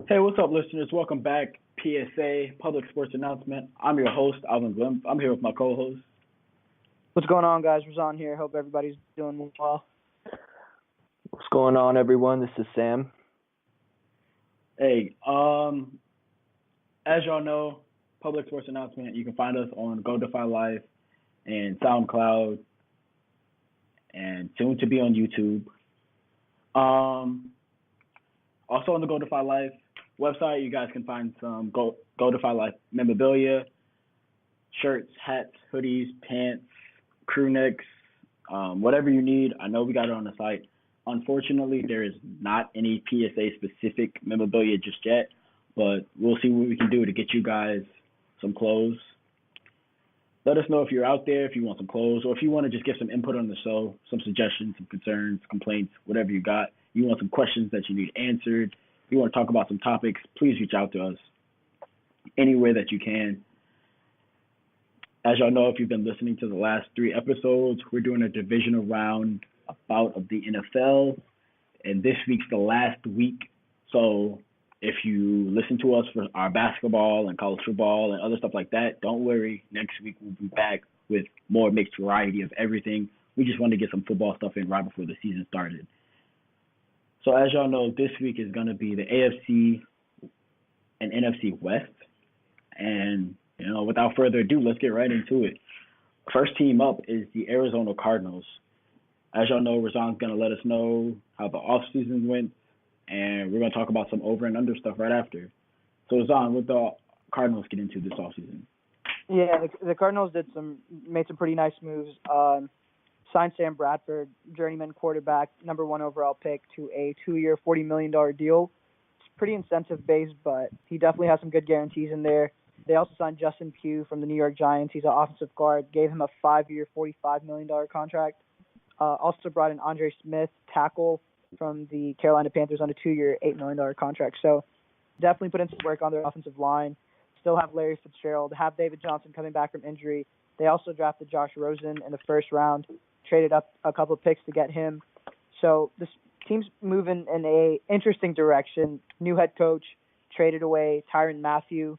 Hey, what's up, listeners? Welcome back. PSA, Public Sports Announcement. I'm your host, Alvin. I'm here with my co-host. What's going on, guys? Reezaan here. Hope everybody's doing well. What's going on, everyone? This is Sam. Hey, as y'all know, Public Sports Announcement. You can find us on Go Defy Life and SoundCloud, and soon to be on YouTube. Also on the Go Defy Life website, you guys can find some Go Defy Life memorabilia, shirts, hats, hoodies, pants, crew necks, whatever you need. I know we got it on the site. Unfortunately, there is not any PSA specific memorabilia just yet, but we'll see what we can do to get you guys some clothes. Let us know if you're out there, if you want some clothes, or if you want to just get some input on the show, some suggestions, some concerns, complaints, whatever you got. You want some questions that you need answered. If you want to talk about some topics, please reach out to us anywhere that you can. As y'all know, if you've been listening to the last 3 episodes, we're doing a divisional round bout of the NFL, and this week's the last week. So if you listen to us for our basketball and college football and other stuff like that, don't worry. Next week we'll be back with more mixed variety of everything. We just wanted to get some football stuff in right before the season started. So as y'all know, this week is going to be the AFC and NFC West. And, without further ado, let's get right into it. First team up is the Arizona Cardinals. As y'all know, Reezaan's going to let us know how the offseason went, and we're going to talk about some over and under stuff right after. So, Reezaan, what the Cardinals get into this offseason? Yeah, the Cardinals made some pretty nice moves. Signed Sam Bradford, journeyman quarterback, number 1 overall pick, to a 2-year, $40 million deal. It's pretty incentive-based, but he definitely has some good guarantees in there. They also signed Justin Pugh from the New York Giants. He's an offensive guard, gave him a 5-year, $45 million contract. Also brought in Andre Smith, tackle, from the Carolina Panthers on a 2-year, $8 million contract. So definitely put in some work on their offensive line. Still have Larry Fitzgerald, have David Johnson coming back from injury. They also drafted Josh Rosen in the first round, traded up a couple of picks to get him. So this team's moving in a interesting direction. New head coach, traded away Tyrann Mathieu.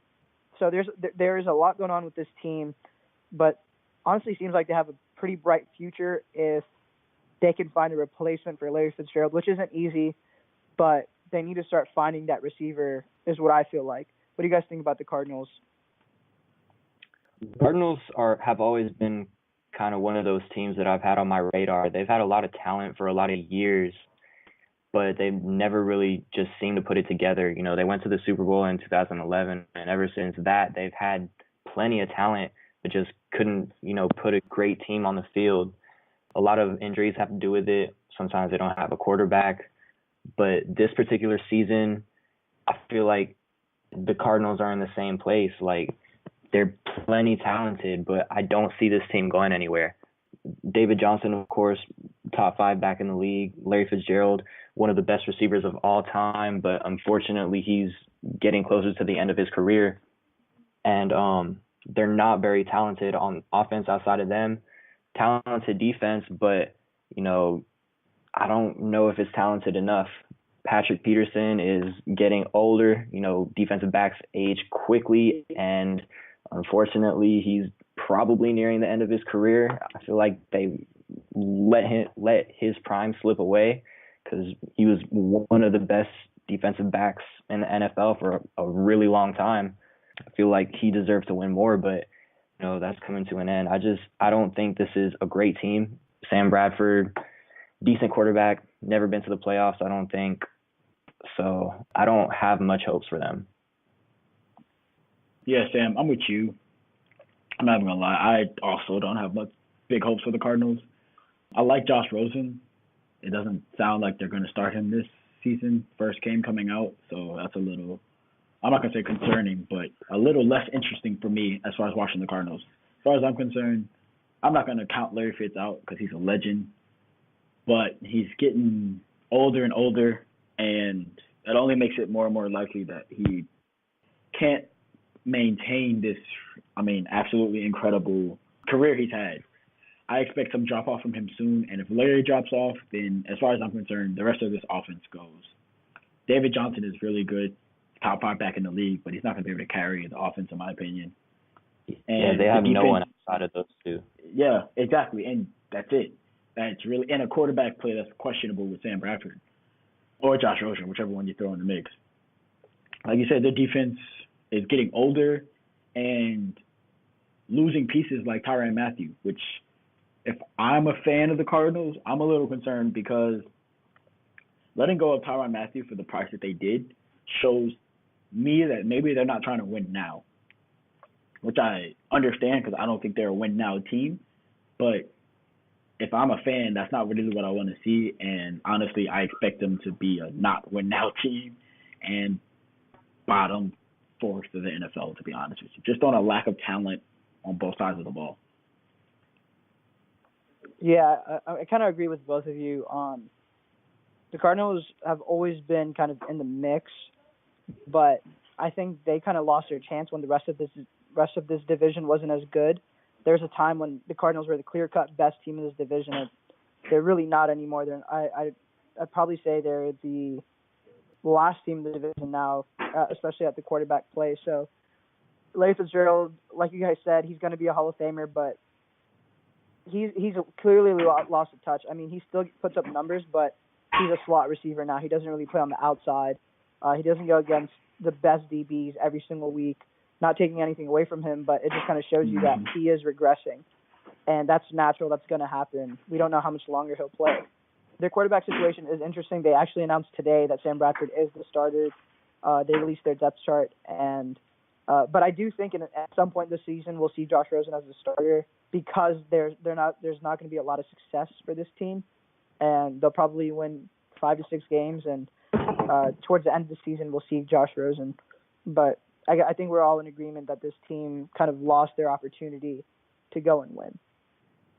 So there's a lot going on with this team, but honestly seems like they have a pretty bright future if they can find a replacement for Larry Fitzgerald, which isn't easy, but they need to start finding that receiver is what I feel like. What do you guys think about the Cardinals? Cardinals have always been kind of one of those teams that I've had on my radar. They've had a lot of talent for a lot of years, but they've never really just seemed to put it together. They went to the Super Bowl in 2011, and ever since that, they've had plenty of talent, but just couldn't, put a great team on the field. A lot of injuries have to do with it. Sometimes they don't have a quarterback. But this particular season, I feel like the Cardinals are in the same place. Like, they're plenty talented, but I don't see this team going anywhere. David Johnson, of course, top 5 back in the league. Larry Fitzgerald, one of the best receivers of all time, but unfortunately he's getting closer to the end of his career. And they're not very talented on offense outside of them. Talented defense, but, I don't know if it's talented enough. Patrick Peterson is getting older. Defensive backs age quickly, and unfortunately, he's probably nearing the end of his career. I feel like they let his prime slip away because he was one of the best defensive backs in the NFL for a really long time. I feel like he deserves to win more, but that's coming to an end. I don't think this is a great team. Sam Bradford, decent quarterback, never been to the playoffs, I don't think. So I don't have much hopes for them. Yeah, Sam, I'm with you. I'm not even going to lie. I also don't have much big hopes for the Cardinals. I like Josh Rosen. It doesn't sound like they're going to start him this season, first game coming out. So that's a little, I'm not going to say concerning, but a little less interesting for me as far as watching the Cardinals. As far as I'm concerned, I'm not going to count Larry Fitz out because he's a legend. But he's getting older and older, and it only makes it more and more likely that he can't maintain this, absolutely incredible career he's had. I expect some drop off from him soon, and if Larry drops off, then as far as I'm concerned, the rest of this offense goes. David Johnson is really good, top 5 back in the league, but he's not going to be able to carry the offense, in my opinion. Yeah, And they the have no one defense, outside of those two. yeah, exactly, and that's it. That's really and a quarterback play that's questionable with Sam Bradford or Josh Rosen, whichever one you throw in the mix. Like you said, their defense is getting older and losing pieces like Tyrann Mathieu, which if I'm a fan of the Cardinals, I'm a little concerned because letting go of Tyrann Mathieu for the price that they did shows me that maybe they're not trying to win now, which I understand because I don't think they're a win now team. But if I'm a fan, that's not really what I want to see. And honestly, I expect them to be a not win now team and bottom fourth of the NFL, to be honest with you, just on a lack of talent on both sides of the ball. Yeah, I kind of agree with both of you. The Cardinals have always been kind of in the mix, but I think they kind of lost their chance when the rest of this division wasn't as good. There was a time when the Cardinals were the clear-cut best team in this division, and they're really not anymore. I'd probably say they're the last team in the division now, especially at the quarterback play. So Larry Fitzgerald, like you guys said, he's going to be a Hall of Famer, but he's clearly lost a touch. I mean, he still puts up numbers, but he's a slot receiver now. He doesn't really play on the outside. He doesn't go against the best DBs every single week. Not taking anything away from him, but it just kind of shows you that he is regressing. And that's natural. That's going to happen. We don't know how much longer he'll play. Their quarterback situation is interesting. They actually announced today that Sam Bradford is the starter. They released their depth chart. But I do think at some point this season we'll see Josh Rosen as the starter because there's not going to be a lot of success for this team. And they'll probably win 5 to 6 games. And towards the end of the season, we'll see Josh Rosen. But I think we're all in agreement that this team kind of lost their opportunity to go and win.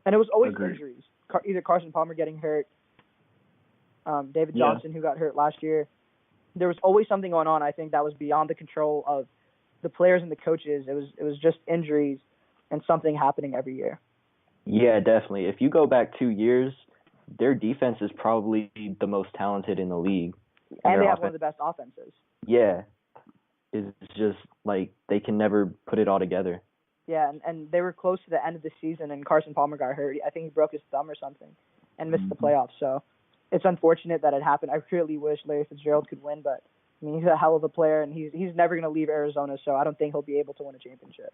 And it was always injuries. Either Carson Palmer getting hurt, David Johnson, who got hurt last year. There was always something going on, I think, that was beyond the control of the players and the coaches. It was just injuries and something happening every year. Yeah, definitely. If you go back 2 years, their defense is probably the most talented in the league. And they have one of the best offenses. Yeah. It's just like they can never put it all together. Yeah, and they were close to the end of the season, and Carson Palmer got hurt. I think he broke his thumb or something and missed the playoffs. So it's unfortunate that it happened. I really wish Larry Fitzgerald could win, but I mean, he's a hell of a player, and he's never going to leave Arizona, so I don't think he'll be able to win a championship.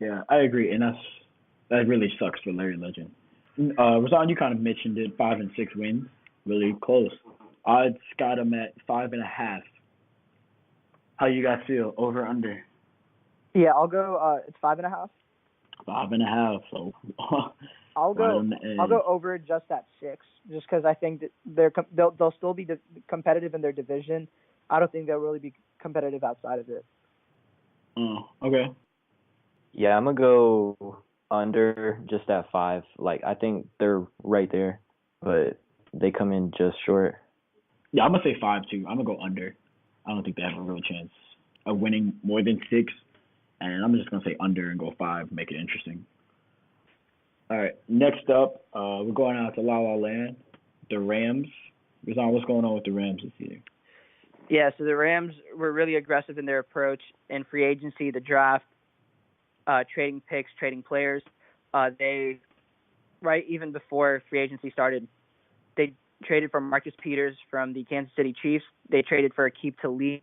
Yeah, I agree, and that really sucks for Larry Legend. Reezaan, you kind of mentioned it, 5 and 6 wins, really close. Odds got him at 5.5. How you guys feel? Over, under? Yeah, I'll go. It's 5.5. 5.5. So I'll go over just at 6, just because I think that they'll still be competitive in their division. I don't think they'll really be competitive outside of it. Oh, okay. Yeah, I'm gonna go under just at 5. Like I think they're right there, but they come in just short. Yeah, I'm gonna say 5 too. I'm gonna go under. I don't think they have a real chance of winning more than 6, and I'm just gonna say under and go 5, make it interesting. All right, next up, we're going out to La La Land, the Rams. Reezaan, what's going on with the Rams this year? Yeah, so the Rams were really aggressive in their approach in free agency, the draft, trading picks, trading players. Even before free agency started, they traded for Marcus Peters from the Kansas City Chiefs. They traded for Aqib Talib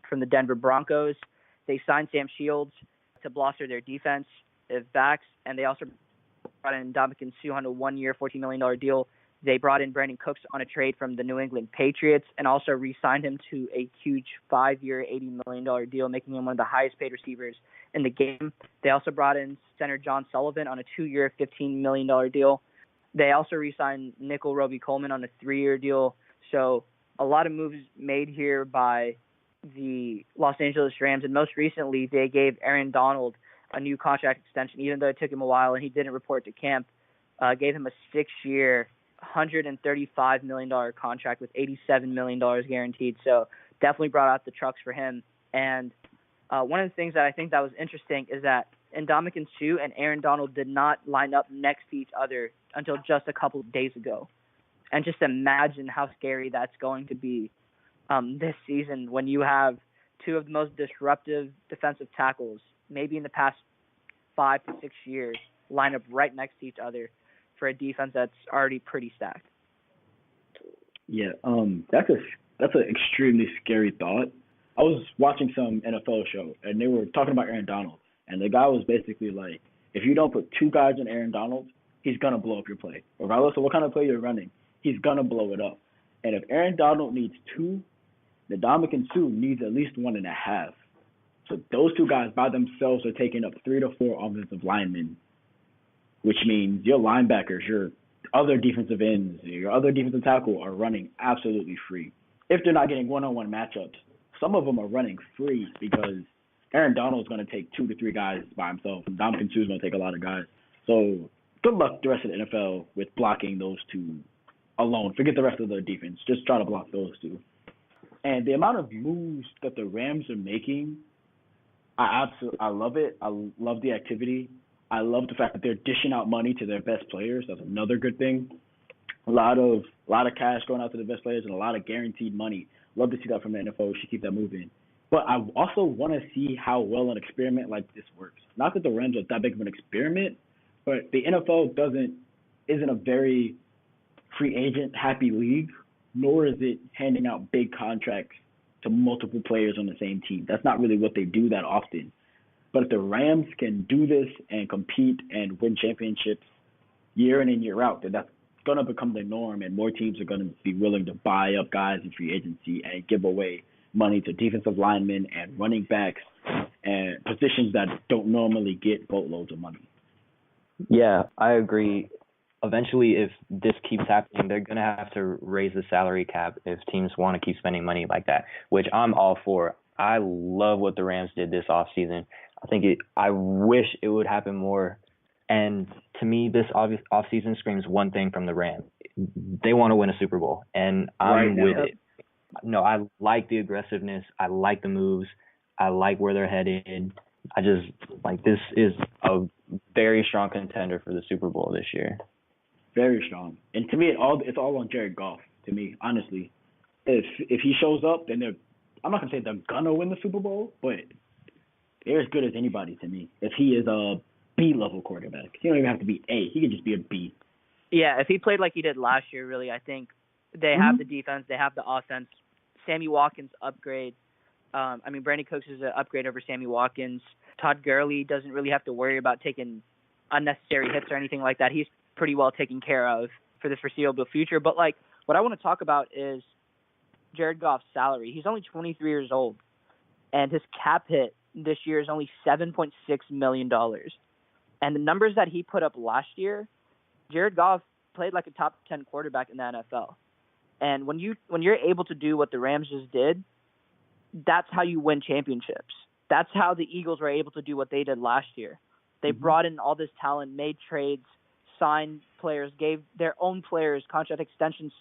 from the Denver Broncos. They signed Sam Shields to bolster their defense, their backs, and they also brought in Ndamukong Suh on a 1-year, $14 million deal. They brought in Brandon Cooks on a trade from the New England Patriots and also re-signed him to a huge 5-year, $80 million deal, making him one of the highest-paid receivers in the game. They also brought in center John Sullivan on a 2-year, $15 million deal. They also re-signed Nickel Roby-Coleman on a 3-year deal. So a lot of moves made here by the Los Angeles Rams. And most recently, they gave Aaron Donald a new contract extension, even though it took him a while and he didn't report to camp. Gave him a 6-year, $135 million contract with $87 million guaranteed. So definitely brought out the trucks for him. And one of the things that I think that was interesting is that Ndamukong Suh and Aaron Donald did not line up next to each other until just a couple of days ago. And just imagine how scary that's going to be this season when you have two of the most disruptive defensive tackles, maybe in the past 5 to 6 years, line up right next to each other for a defense that's already pretty stacked. Yeah, that's an extremely scary thought. I was watching some NFL show and they were talking about Aaron Donald, and the guy was basically like, if you don't put two guys on Aaron Donald, he's gonna blow up your play, regardless of what kind of play you're running. He's gonna blow it up. And if Aaron Donald needs two, the Dominican Sue needs at least 1.5. So those two guys by themselves are taking up 3 to 4 offensive linemen, which means your linebackers, your other defensive ends, your other defensive tackle are running absolutely free. If they're not getting one-on-one matchups, some of them are running free because Aaron Donald's going to take 2 to 3 guys by himself, and Dominican Sue's going to take a lot of guys. So good luck the rest of the NFL with blocking those two alone. Forget the rest of the defense. Just try to block those two. And the amount of moves that the Rams are making, I love it. I love the activity. I love the fact that they're dishing out money to their best players. That's another good thing. A lot of cash going out to the best players and a lot of guaranteed money. Love to see that from the NFL. We should keep that moving. But I also want to see how well an experiment like this works. Not that the Rams are that big of an experiment, but the NFL isn't a very free agent happy league, nor is it handing out big contracts to multiple players on the same team. That's not really what they do that often. But if the Rams can do this and compete and win championships year in and year out, then that's going to become the norm, and more teams are going to be willing to buy up guys in free agency and give away money to defensive linemen and running backs and positions that don't normally get boatloads of money. Yeah, I agree. Eventually, if this keeps happening, they're going to have to raise the salary cap if teams want to keep spending money like that, which I'm all for. I love what the Rams did this offseason. I wish it would happen more. And to me, this offseason screams one thing from the Rams. They want to win a Super Bowl, and I'm with it. No, I like the aggressiveness. I like the moves. I like where they're headed. I just this is a very strong contender for the Super Bowl this year. Very strong. And to me, it's all on Jared Goff, to me, honestly. If he shows up, then I'm not going to say they're going to win the Super Bowl, but they're as good as anybody to me. If he is a B-level quarterback. He don't even have to be A. He could just be a B. Yeah, if he played like he did last year, really, I think they have the defense, they have the offense. Sammy Watkins upgrade. Brandon Cooks is an upgrade over Sammy Watkins. Todd Gurley doesn't really have to worry about taking unnecessary hits or anything like that. He's pretty well taken care of for the foreseeable future. But, what I want to talk about is Jared Goff's salary. He's only 23 years old, and his cap hit this year is only $7.6 million. And the numbers that he put up last year, Jared Goff played like a top 10 quarterback in the NFL. And when you're able to do what the Rams just did, that's how you win championships. That's how the Eagles were able to do what they did last year. They brought in all this talent, made trades, signed players, gave their own players contract extensions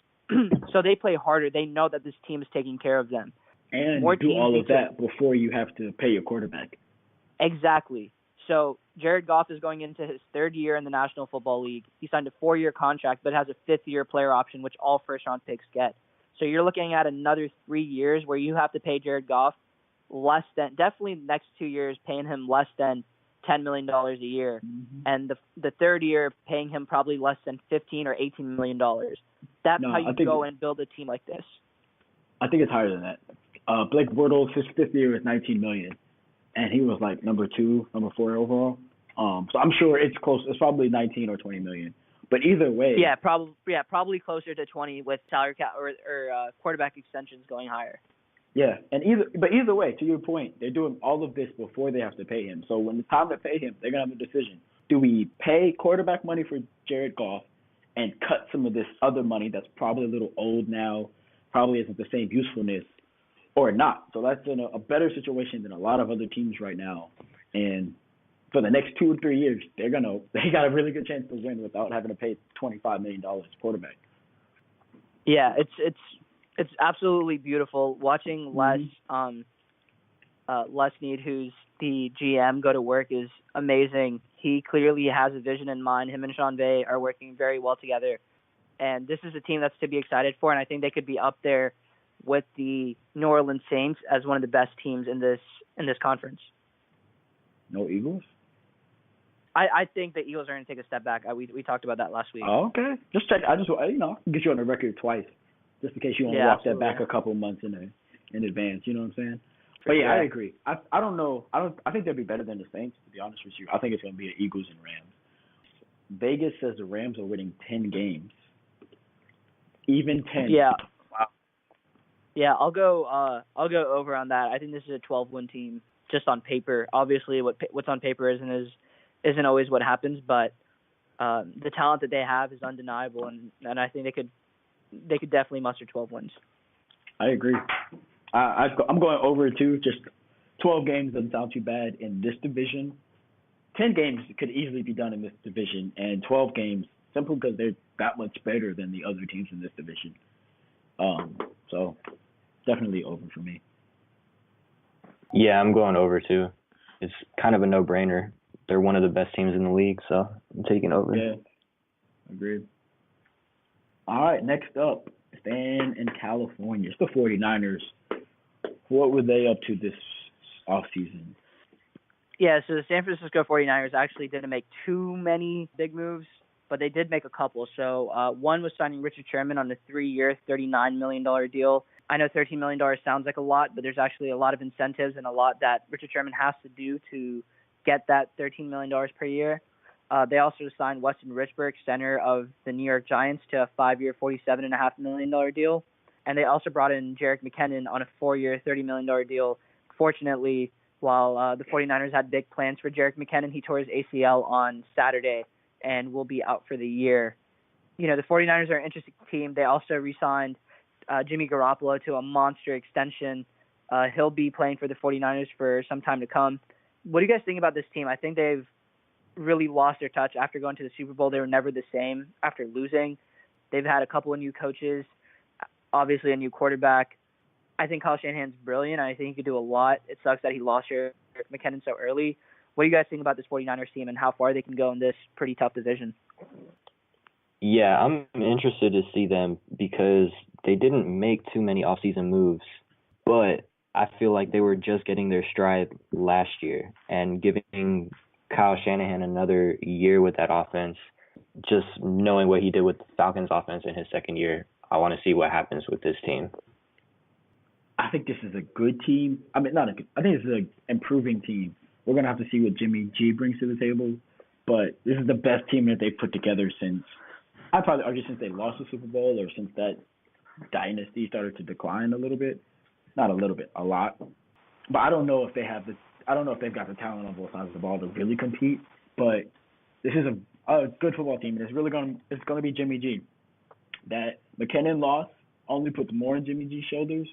so they play harder. They know that this team is taking care of them. And more do all of that before you have to pay your quarterback. Exactly. So Jared Goff is going into his third year in the National Football League. He signed a 4-year contract, but has a 5th-year player option, which all first-round picks get. So you're looking at another 3 years where you have to pay Jared Goff definitely the next 2 years, paying him less than $10 million a year. And the third year, paying him probably less than $15 or $18 million. That's how you go and build a team like this. I think it's higher than that. Blake Bortles, his 5th year is $19 million. And he was number 4 overall. So I'm sure it's close. It's probably 19 or 20 million. But either way, probably closer to 20 with salary cap or quarterback extensions going higher. Yeah, and either way, to your point, they're doing all of this before they have to pay him. So when it's time to pay him, they're gonna have a decision: do we pay quarterback money for Jared Goff and cut some of this other money that's probably a little old now, probably isn't the same usefulness, or not? So that's in a better situation than a lot of other teams right now. And for the next 2 or 3 years, they got a really good chance to win without having to pay $25 million quarterback. Yeah, it's absolutely beautiful watching Les Snead, who's the GM, go to work is amazing. He clearly has a vision in mind. Him and Sean Vay are working very well together, and this is a team that's to be excited for. And I think they could be up there with the New Orleans Saints as one of the best teams in this conference. No Eagles? I think the Eagles are going to take a step back. We talked about that last week. Oh, okay. Just check. I just get you on the record twice, just in case you want to walk that back a couple months in advance. You know what I'm saying? But yeah, I agree. I don't know. I think they'll be better than the Saints, to be honest with you. I think it's going to be the Eagles and Rams. Vegas says the Rams are winning 10 games. Even 10. Yeah. Wow. Yeah, I'll go over on that. I think this is a 12-win team just on paper. Obviously, what's on paper isn't always what happens, but the talent that they have is undeniable, and I think they could definitely muster 12 wins. I agree. I'm going over too. Just 12 games doesn't sound too bad in this division. 10 games could easily be done in this division, and 12 games simply because they're that much better than the other teams in this division. So definitely over for me. Yeah, I'm going over too. It's kind of a no-brainer. They're one of the best teams in the league, so I'm taking over. Yeah, agreed. All right, next up, staying in California. It's the 49ers. What were they up to this offseason? Yeah, so the San Francisco 49ers actually didn't make too many big moves, but they did make a couple. So one was signing Richard Sherman on a 3-year, $39 million deal. I know $13 million sounds like a lot, but there's actually a lot of incentives and a lot that Richard Sherman has to do to get that $13 million per year. They also signed Weston Richburg, center of the New York Giants, to a 5-year, $47.5 million deal. And they also brought in Jerick McKinnon on a 4-year, $30 million deal. Fortunately, while the 49ers had big plans for Jerick McKinnon, he tore his ACL on Saturday and will be out for the year. You know, the 49ers are an interesting team. They also re-signed Jimmy Garoppolo to a monster extension. He'll be playing for the 49ers for some time to come. What do you guys think about this team? I think they've really lost their touch after going to the Super Bowl. They were never the same after losing. They've had a couple of new coaches, obviously a new quarterback. I think Kyle Shanahan's brilliant. I think he could do a lot. It sucks that he lost Jerick McKinnon so early. What do you guys think about this 49ers team and how far they can go in this pretty tough division? Yeah, I'm interested to see them because they didn't make too many offseason moves, but I feel like they were just getting their stride last year, and giving Kyle Shanahan another year with that offense, just knowing what he did with the Falcons offense in his second year, I want to see what happens with this team. I think this is a good team. I think this is an improving team. We're going to have to see what Jimmy G brings to the table, but this is the best team that they've put together since, I'd probably argue since they lost the Super Bowl or since that dynasty started to decline a little bit. Not a little bit, a lot. But I don't know if they've got the talent on both sides of the ball to really compete. But this is a good football team, and it's going to be Jimmy G. That McKinnon loss only puts more on Jimmy G's shoulders.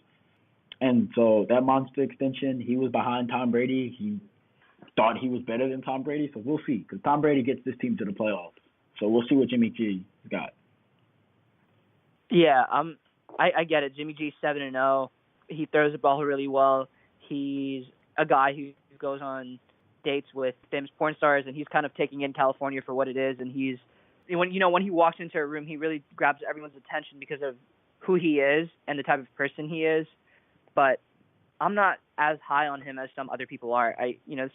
And so that monster extension, he was behind Tom Brady. He thought he was better than Tom Brady. So we'll see, because Tom Brady gets this team to the playoffs. So we'll see what Jimmy G got. Yeah, I get it. Jimmy G's 7-0. He throws the ball really well. He's a guy who goes on dates with famous porn stars, and he's kind of taking in California for what it is. And when he walks into a room, he really grabs everyone's attention because of who he is and the type of person he is. But I'm not as high on him as some other people are.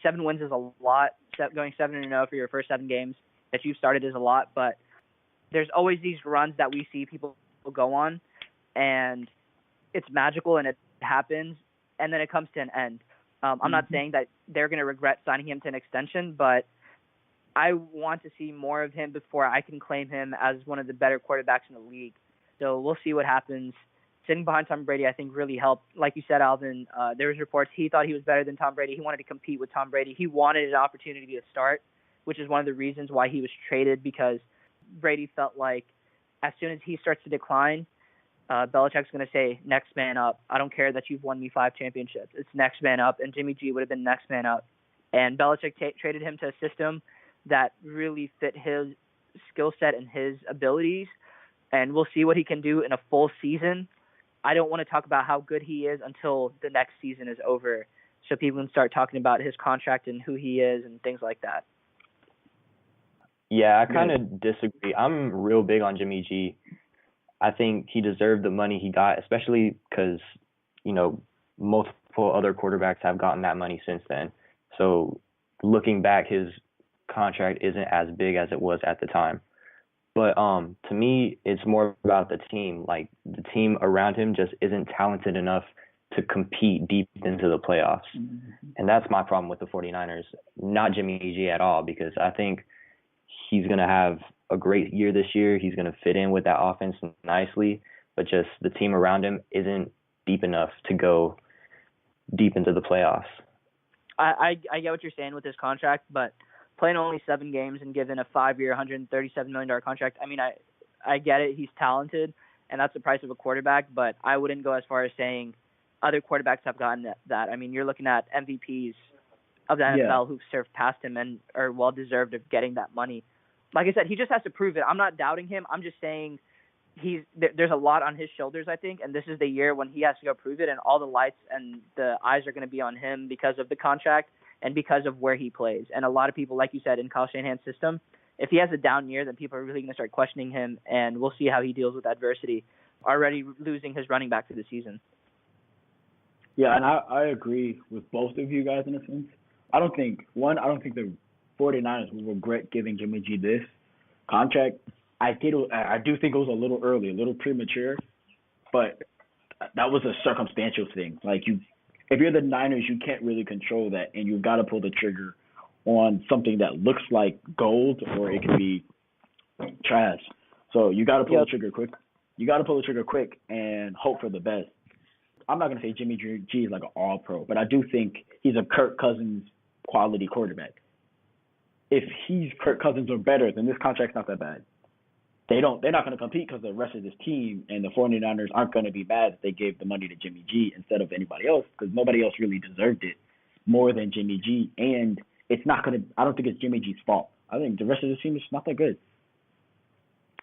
7 wins is a lot. Going 7-0 for your first 7 games that you've started is a lot. But there's always these runs that we see people go on, and it's magical and it happens, and then it comes to an end. I'm not saying that they're going to regret signing him to an extension, but I want to see more of him before I can claim him as one of the better quarterbacks in the league. So we'll see what happens. Sitting behind Tom Brady, I think, really helped. Like you said, Alvin, there was reports he thought he was better than Tom Brady. He wanted to compete with Tom Brady. He wanted an opportunity to start, which is one of the reasons why he was traded, because Brady felt like as soon as he starts to decline, Belichick's going to say, next man up. I don't care that you've won me 5 championships. It's next man up, and Jimmy G would have been next man up. And Belichick traded him to a system that really fit his skill set and his abilities, and we'll see what he can do in a full season. I don't want to talk about how good he is until the next season is over, so people can start talking about his contract and who he is and things like that. Yeah, I kind of disagree. I'm real big on Jimmy G. I think he deserved the money he got, especially because, multiple other quarterbacks have gotten that money since then. So looking back, his contract isn't as big as it was at the time. But to me, it's more about the team. Like, the team around him just isn't talented enough to compete deep into the playoffs. Mm-hmm. And that's my problem with the 49ers. Not Jimmy G at all, because I think he's going to have a great year this year. He's going to fit in with that offense nicely, but just the team around him isn't deep enough to go deep into the playoffs. I get what you're saying with this contract, but playing only 7 games and given a 5-year, $137 million contract, I mean, I get it. He's talented, and that's the price of a quarterback, but I wouldn't go as far as saying other quarterbacks have gotten that. I mean, you're looking at MVPs of the NFL who've served past him and are well-deserved of getting that money. Like I said, he just has to prove it. I'm not doubting him. I'm just saying there's a lot on his shoulders, I think, and this is the year when he has to go prove it, and all the lights and the eyes are going to be on him because of the contract and because of where he plays. And a lot of people, like you said, in Kyle Shanahan's system, if he has a down year, then people are really going to start questioning him, and we'll see how he deals with adversity, already losing his running back for the season. Yeah, and I agree with both of you guys in a sense. I don't think the 49ers will regret giving Jimmy G this contract. I do think it was a little early, a little premature, but that was a circumstantial thing. Like, if you're the Niners, you can't really control that, and you've got to pull the trigger on something that looks like gold, or it could be trash. So you got to pull the trigger quick. You got to pull the trigger quick and hope for the best. I'm not going to say Jimmy G is like an all-pro, but I do think he's a Kirk Cousins quality quarterback. If he's Kirk Cousins or better, then this contract's not that bad. They're not going to compete because the rest of this team and the 49ers aren't going to be mad if they gave the money to Jimmy G instead of anybody else, because nobody else really deserved it more than Jimmy G. And it's not going to – I don't think it's Jimmy G's fault. I think the rest of the team is not that good.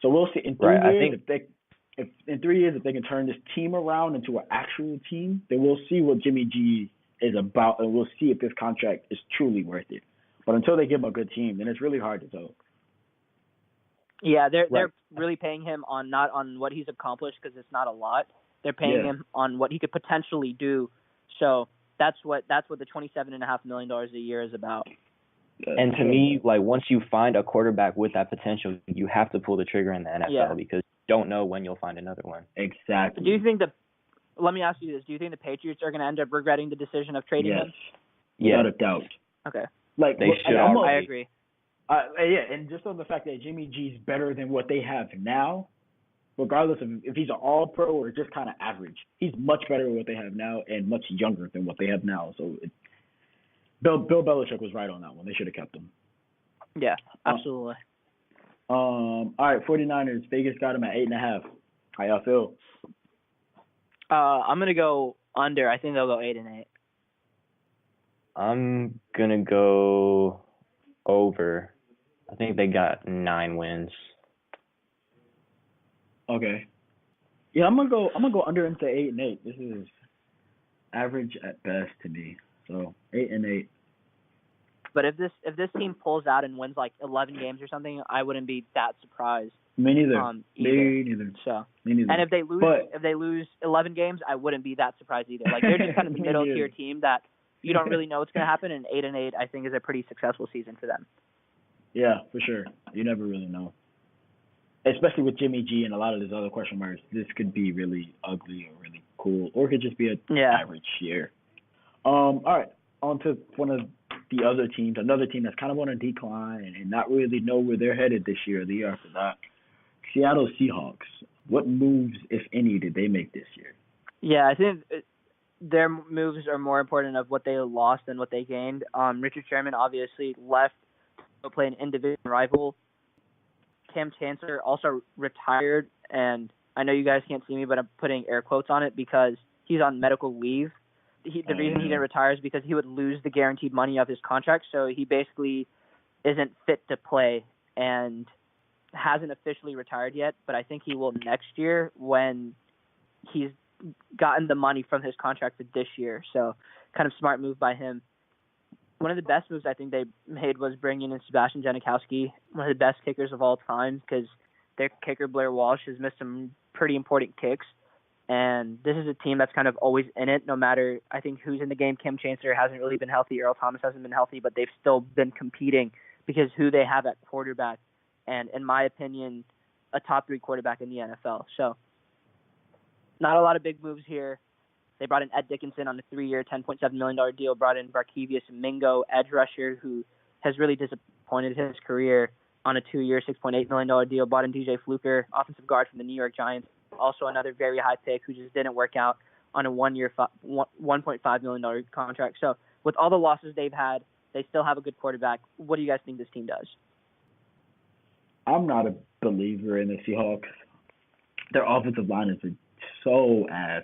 So we'll see. In 3 years, if they can turn this team around into an actual team, then we'll see what Jimmy G is about, and we'll see if this contract is truly worth it. But until they give him a good team, then it's really hard to tell. Yeah, they're really paying him not on what he's accomplished, because it's not a lot. They're paying him on what he could potentially do. So that's what the $27.5 million a year is about. And to me, like, once you find a quarterback with that potential, you have to pull the trigger in the NFL because you don't know when you'll find another one. Exactly. Let me ask you this: do you think the Patriots are going to end up regretting the decision of trading him? Without a doubt. Okay. Like, they should. I agree. And just on the fact that Jimmy G's better than what they have now, regardless of if he's an all-pro or just kind of average, he's much better than what they have now and much younger than what they have now. So Bill Belichick was right on that one. They should have kept him. Yeah, absolutely. All right, 49ers. Vegas got him at 8.5. How y'all feel? I'm gonna go under. I think they'll go 8-8. I'm gonna go over. I think they got 9 wins. Okay. Yeah, I'm gonna go under and say 8-8. This is average at best to me. So 8-8. But if this team pulls out and wins like 11 games or something, I wouldn't be that surprised. Me neither. Me neither. So. Me neither. And if they lose 11 games, I wouldn't be that surprised either. Like, they're just kind of the middle tier team that you don't really know what's going to happen. And 8-8, I think, is a pretty successful season for them. Yeah, for sure. You never really know. Especially with Jimmy G and a lot of these other question marks, this could be really ugly or really cool, or it could just be an average year. All right, on to one of the other teams, another team that's kind of on a decline and not really know where they're headed this year or the year after that. Seattle Seahawks. What moves, if any, did they make this year? Yeah, I think their moves are more important of what they lost than what they gained. Richard Sherman obviously left to go play an in-division rival. Cam Chancellor also retired, and I know you guys can't see me, but I'm putting air quotes on it because he's on medical leave. The reason he didn't retire is because he would lose the guaranteed money of his contract, so he basically isn't fit to play and hasn't officially retired yet, but I think he will next year when he's gotten the money from his contract for this year. So kind of smart move by him. One of the best moves I think they made was bringing in Sebastian Janikowski, one of the best kickers of all time, because their kicker, Blair Walsh, has missed some pretty important kicks. And this is a team that's kind of always in it, no matter, I think, who's in the game. Kim Chancellor hasn't really been healthy. Earl Thomas hasn't been healthy, but they've still been competing because who they have at quarterback. And in my opinion, a top 3 quarterback in the NFL. So not a lot of big moves here. They brought in Ed Dickinson on a 3-year, $10.7 million deal, brought in Barkevius Mingo, edge rusher, who has really disappointed his career, on a 2-year, $6.8 million deal, brought in DJ Fluker, offensive guard from the New York Giants, also another very high pick who just didn't work out on a 1-year, $1.5 million contract. So with all the losses they've had, they still have a good quarterback. What do you guys think this team does? I'm not a believer in the Seahawks. Their offensive line is so ass,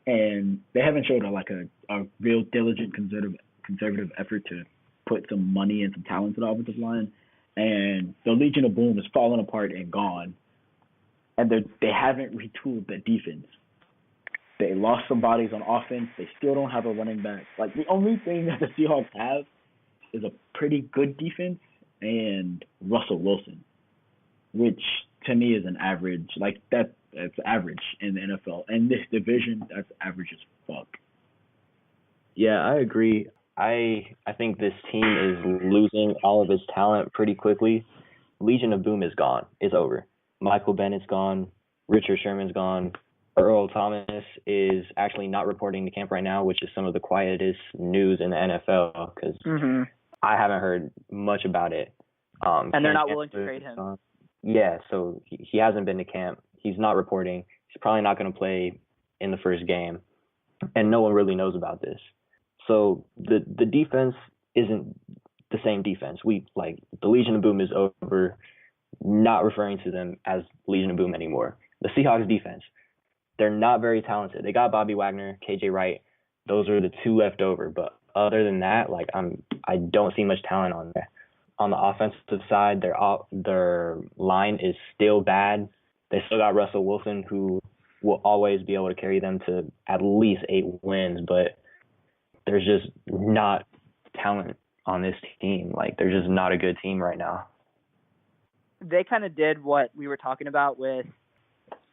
and they haven't showed a real diligent conservative effort to put some money and some talent to the offensive line. And the Legion of Boom is falling apart and gone. And they haven't retooled the defense. They lost some bodies on offense. They still don't have a running back. Like, the only thing that the Seahawks have is a pretty good defense and Russell Wilson, which to me is an average. Like, that's average in the NFL. And this division, that's average as fuck. Yeah, I agree. I think this team is losing all of its talent pretty quickly. Legion of Boom is gone. It's over. Michael Bennett's gone. Richard Sherman's gone. Earl Thomas is actually not reporting to camp right now, which is some of the quietest news in the NFL because I haven't heard much about it. And they're not willing to trade him. Yeah, so he hasn't been to camp. He's not reporting. He's probably not going to play in the first game. And no one really knows about this. So the defense isn't the same defense. The Legion of Boom is over, not referring to them as Legion of Boom anymore. The Seahawks defense, they're not very talented. They got Bobby Wagner, KJ Wright. Those are the 2 left over. But other than that, I don't see much talent on there. On the offensive side, their line is still bad. They still got Russell Wilson, who will always be able to carry them to at least 8 wins, but there's just not talent on this team. They're just not a good team right now. They kind of did what we were talking about with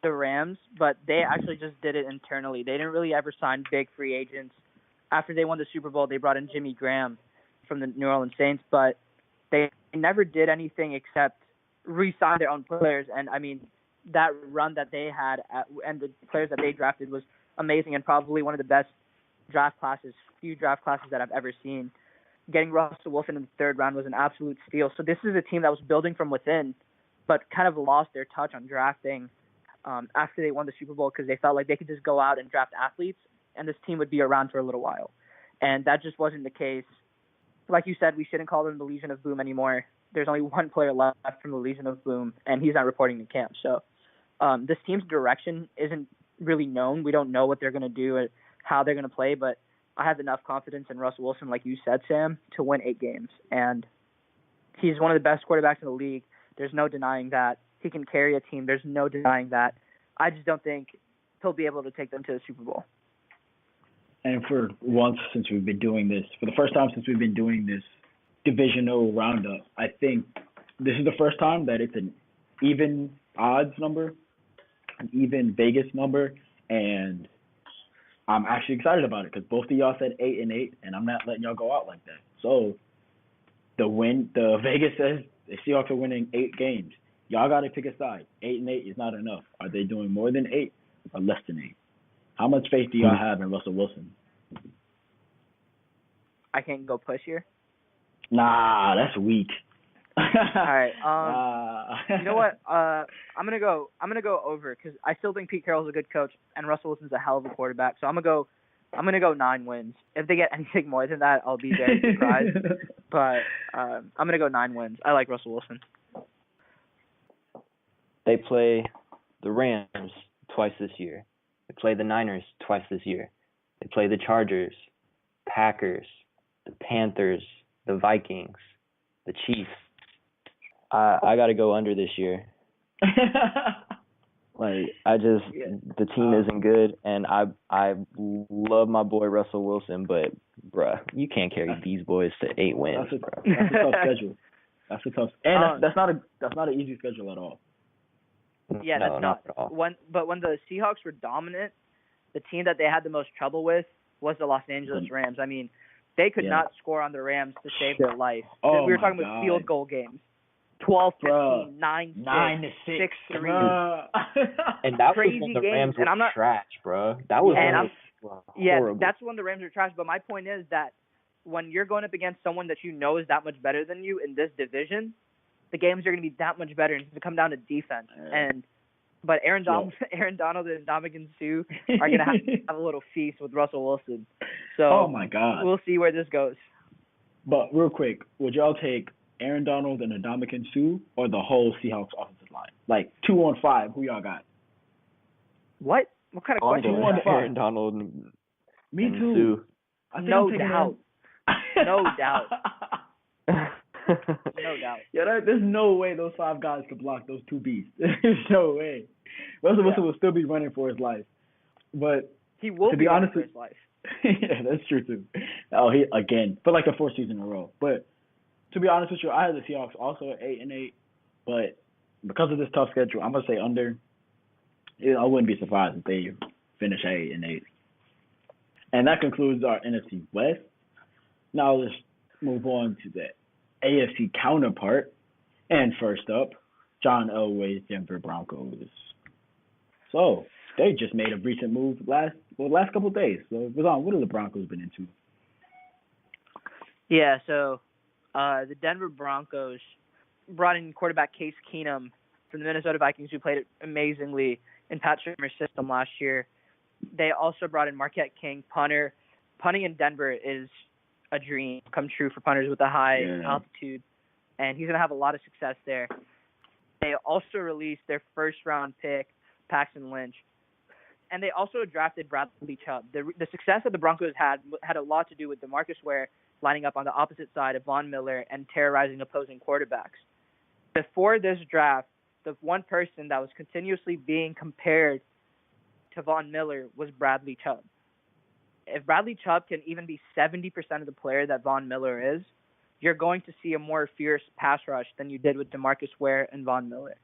the Rams, but they actually just did it internally. They didn't really ever sign big free agents. After they won the Super Bowl, they brought in Jimmy Graham from the New Orleans Saints, but they never did anything except re-sign their own players. And, I mean, that run that they had and the players that they drafted was amazing and probably one of the best few draft classes that I've ever seen. Getting Russell Wilson in the 3rd round was an absolute steal. So this is a team that was building from within, but kind of lost their touch on drafting after they won the Super Bowl because they felt like they could just go out and draft athletes and this team would be around for a little while. And that just wasn't the case. Like you said, we shouldn't call them the Legion of Boom anymore. There's only one player left from the Legion of Boom, and he's not reporting to camp. So this team's direction isn't really known. We don't know what they're going to do or how they're going to play, but I have enough confidence in Russell Wilson, like you said, Sam, to win 8 games. And he's one of the best quarterbacks in the league. There's no denying that. He can carry a team. There's no denying that. I just don't think he'll be able to take them to the Super Bowl. And for the first time since we've been doing this divisional roundup, I think this is the first time that it's an even odds number, an even Vegas number, and I'm actually excited about it because both of y'all said 8-8, and I'm not letting y'all go out like that. So the Vegas says the Seahawks are winning 8 games. Y'all got to pick a side. 8-8 is not enough. Are they doing more than 8 or less than 8? How much faith do y'all have in Russell Wilson? I can't go push here. Nah, that's weak. All right. You know what? I'm gonna go over because I still think Pete Carroll's a good coach and Russell Wilson's a hell of a quarterback. So I'm gonna go 9 wins. If they get anything more than that, I'll be very surprised. But I'm gonna go 9 wins. I like Russell Wilson. They play the Rams twice this year. They play the Niners twice this year. They play the Chargers, Packers, the Panthers, the Vikings, the Chiefs. I got to go under this year. The team isn't good, and I love my boy Russell Wilson, but bruh, you can't carry these boys to 8 wins. That's a tough schedule. That's a tough, and that's not an easy schedule at all. Yeah, No, that's not not. at all. When the Seahawks were dominant, the team that they had the most trouble with was the Los Angeles Rams. I mean, they could not score on the Rams to save their life. Oh, we were my talking God. about field goal games. 12-15, 9-6, 9-6, 6-3. And that Crazy was when the games, Rams and were I'm not- trash, bro. That was And when horrible. that's when the Rams are trash. But my point is that when you're going up against someone that you know is that much better than you in this division, the games are going to be that much better, and it's going to come down to defense. But Aaron Donald and Ndamukong Suh are going to have a little feast with Russell Wilson. So oh my God, we'll see where this goes. But real quick, would y'all take Aaron Donald and Ndamukong Suh or the whole Seahawks offensive line? Like 2-on-5, who y'all got? What? What kind of question? Aaron Donald and Me and too. Suh. I think No I'm taking doubt. No doubt. No doubt. Yeah, there's no way those 5 guys could block those 2 beasts. There's no way. Russell Wilson will still be running for his life. But he will to be honest running for his life. Yeah, that's true too. Oh, he again for like the 4th season in a row. But to be honest with you, I had the Seahawks also at 8-8. But because of this tough schedule, I'm gonna say under. I wouldn't be surprised if they finish at 8-8. And that concludes our NFC West. Now let's move on to the AFC counterpart. And first up, John Elway's Denver Broncos. So they just made a recent move last couple of days. So Reezaan, what have the Broncos been into? Yeah, so the Denver Broncos brought in quarterback Case Keenum from the Minnesota Vikings, who played amazingly in Pat Shurmur's system last year. They also brought in Marquette King, punter. Punting in Denver is a dream come true for punters with a high altitude, and he's going to have a lot of success there. They also released their first-round pick, Paxton Lynch, and they also drafted Bradley Chubb. The success that the Broncos had a lot to do with DeMarcus Ware lining up on the opposite side of Von Miller and terrorizing opposing quarterbacks. Before this draft, the one person that was continuously being compared to Von Miller was Bradley Chubb. If Bradley Chubb can even be 70% of the player that Von Miller is, you're going to see a more fierce pass rush than you did with DeMarcus Ware and Von Miller.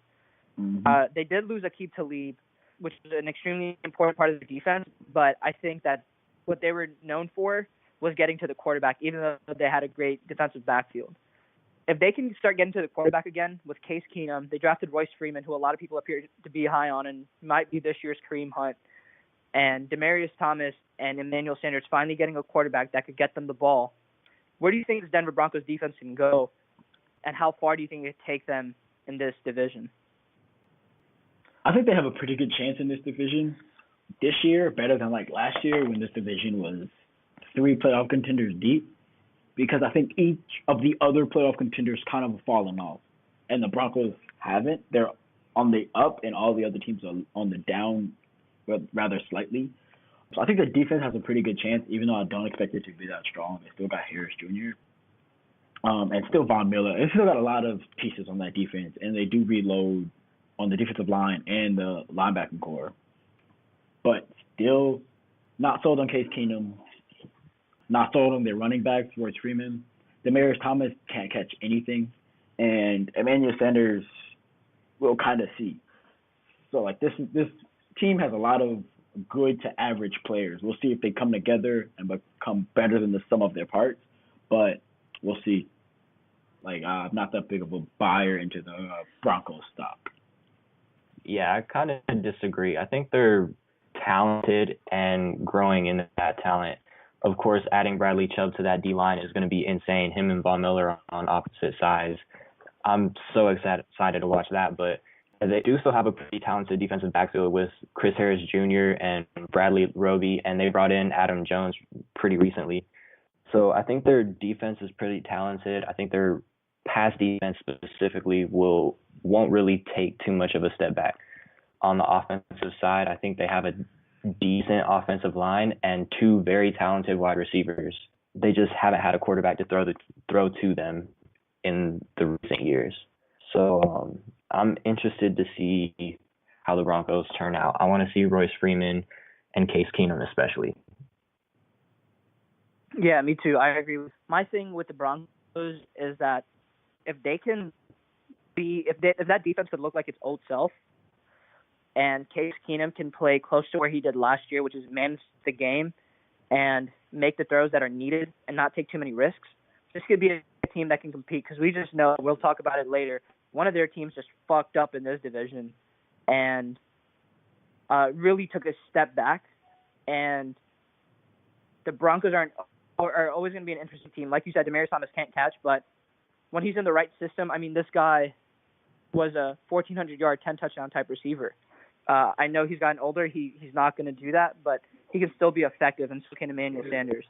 Mm-hmm. They did lose Aqib Talib, which is an extremely important part of the defense, but I think that what they were known for was getting to the quarterback, even though they had a great defensive backfield. If they can start getting to the quarterback again with Case Keenum, they drafted Royce Freeman, who a lot of people appear to be high on and might be this year's Kareem Hunt, and Demaryius Thomas and Emmanuel Sanders finally getting a quarterback that could get them the ball. Where do you think this Denver Broncos defense can go, and how far do you think it could take them in this division? I think they have a pretty good chance in this division this year, better than like last year when this division was 3 playoff contenders deep, because I think each of the other playoff contenders kind of have fallen off, and the Broncos haven't. They're on the up, and all the other teams are on the down, but rather slightly. So I think the defense has a pretty good chance, even though I don't expect it to be that strong. They still got Harris Jr. And still Von Miller. They still got a lot of pieces on that defense, and they do reload on the defensive line and the linebacking core. But still not sold on Case Keenum, not sold on their running backs, Royce Freeman. Demaryius Thomas can't catch anything, and Emmanuel Sanders we'll kind of see. So like this team has a lot of good to average players. We'll see if they come together and become better than the sum of their parts, but we'll see. Like I'm not that big of a buyer into the Broncos stock. Yeah, I kind of disagree. I think they're talented and growing in that talent. Of course, adding Bradley Chubb to that D-line is going to be insane. Him and Von Miller on opposite sides. I'm so excited to watch that, but they do still have a pretty talented defensive backfield with Chris Harris Jr. and Bradley Roby, and they brought in Adam Jones pretty recently. So I think their defense is pretty talented. I think their pass defense specifically won't really take too much of a step back. On the offensive side, I think they have a decent offensive line and 2 very talented wide receivers. They just haven't had a quarterback to throw to them in the recent years. So I'm interested to see how the Broncos turn out. I want to see Royce Freeman and Case Keenum especially. Yeah, me too. I agree. My thing with the Broncos is that if they can if that defense could look like its old self, and Case Keenum can play close to where he did last year, which is manage the game and make the throws that are needed and not take too many risks, this could be a team that can compete, because we just know, we'll talk about it later, one of their teams just fucked up in this division and really took a step back. And the Broncos are always going to be an interesting team. Like you said, Demaryius Thomas can't catch, but when he's in the right system, I mean, this guy was a 1,400-yard, 10-touchdown type receiver. I know he's gotten older. He's not going to do that, but he can still be effective, and so can Emmanuel Sanders.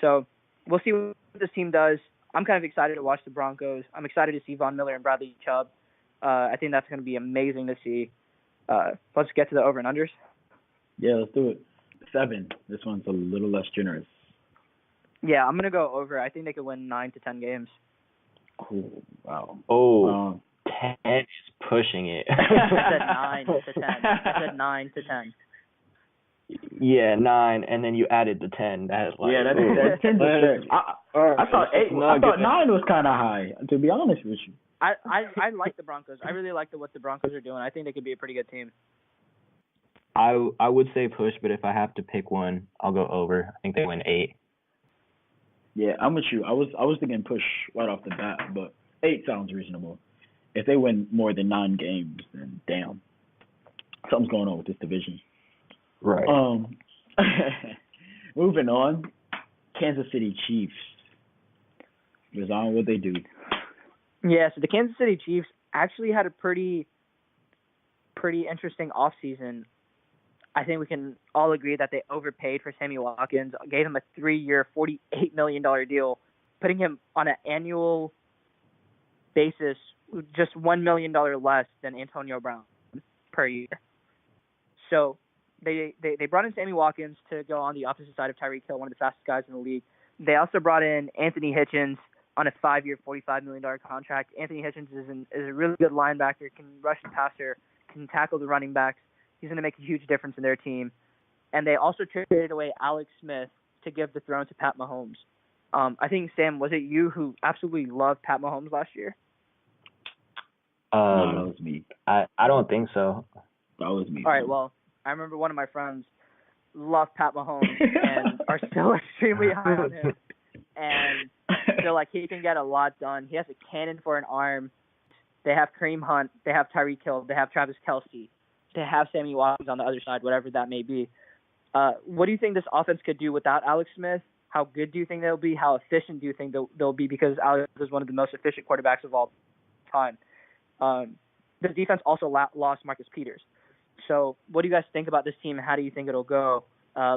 So we'll see what this team does. I'm kind of excited to watch the Broncos. I'm excited to see Von Miller and Bradley Chubb. I think that's going to be amazing to see. Let's get to the over and unders. Yeah, let's do it. 7. This one's a little less generous. Yeah, I'm going to go over. I think they could win 9 to 10 games. Cool. Wow. Oh, 10 is pushing it. I said 9 to 10. I said 9 to 10. Yeah, 9, and then you added the 10. That's like, that's 10 to 6. I thought 8. I thought 9 was kind of high, to be honest with you. I like the Broncos. I really like what the Broncos are doing. I think they could be a pretty good team. I would say push, but if I have to pick one, I'll go over. I think they win 8. Yeah, I'm with you. I was thinking push right off the bat, but 8 sounds reasonable. If they win more than 9 games, then damn, something's going on with this division. Right. Moving on, Kansas City Chiefs. Reezaan, what'd they do? Yeah, so the Kansas City Chiefs actually had a pretty interesting offseason. I think we can all agree that they overpaid for Sammy Watkins, gave him a 3-year, $48 million deal, putting him on an annual basis just $1 million less than Antonio Brown per year. So they brought in Sammy Watkins to go on the opposite side of Tyreek Hill, one of the fastest guys in the league. They also brought in Anthony Hitchens on a 5-year, $45 million contract. Anthony Hitchens is a really good linebacker, can rush the passer, can tackle the running backs. He's going to make a huge difference in their team. And they also traded away Alex Smith to give the throne to Pat Mahomes. I think, Sam, was it you who absolutely loved Pat Mahomes last year? No, that was me. I don't think so. That was me. All right, well, I remember one of my friends loved Pat Mahomes and are still extremely high on him. And they're like, he can get a lot done. He has a cannon for an arm. They have Kareem Hunt. They have Tyreek Hill. They have Travis Kelce. They have Sammy Watkins on the other side, whatever that may be. What do you think this offense could do without Alex Smith? How good do you think they'll be? How efficient do you think they'll be? Because Alex is one of the most efficient quarterbacks of all time. The defense also lost Marcus Peters. So what do you guys think about this team? How do you think it'll go?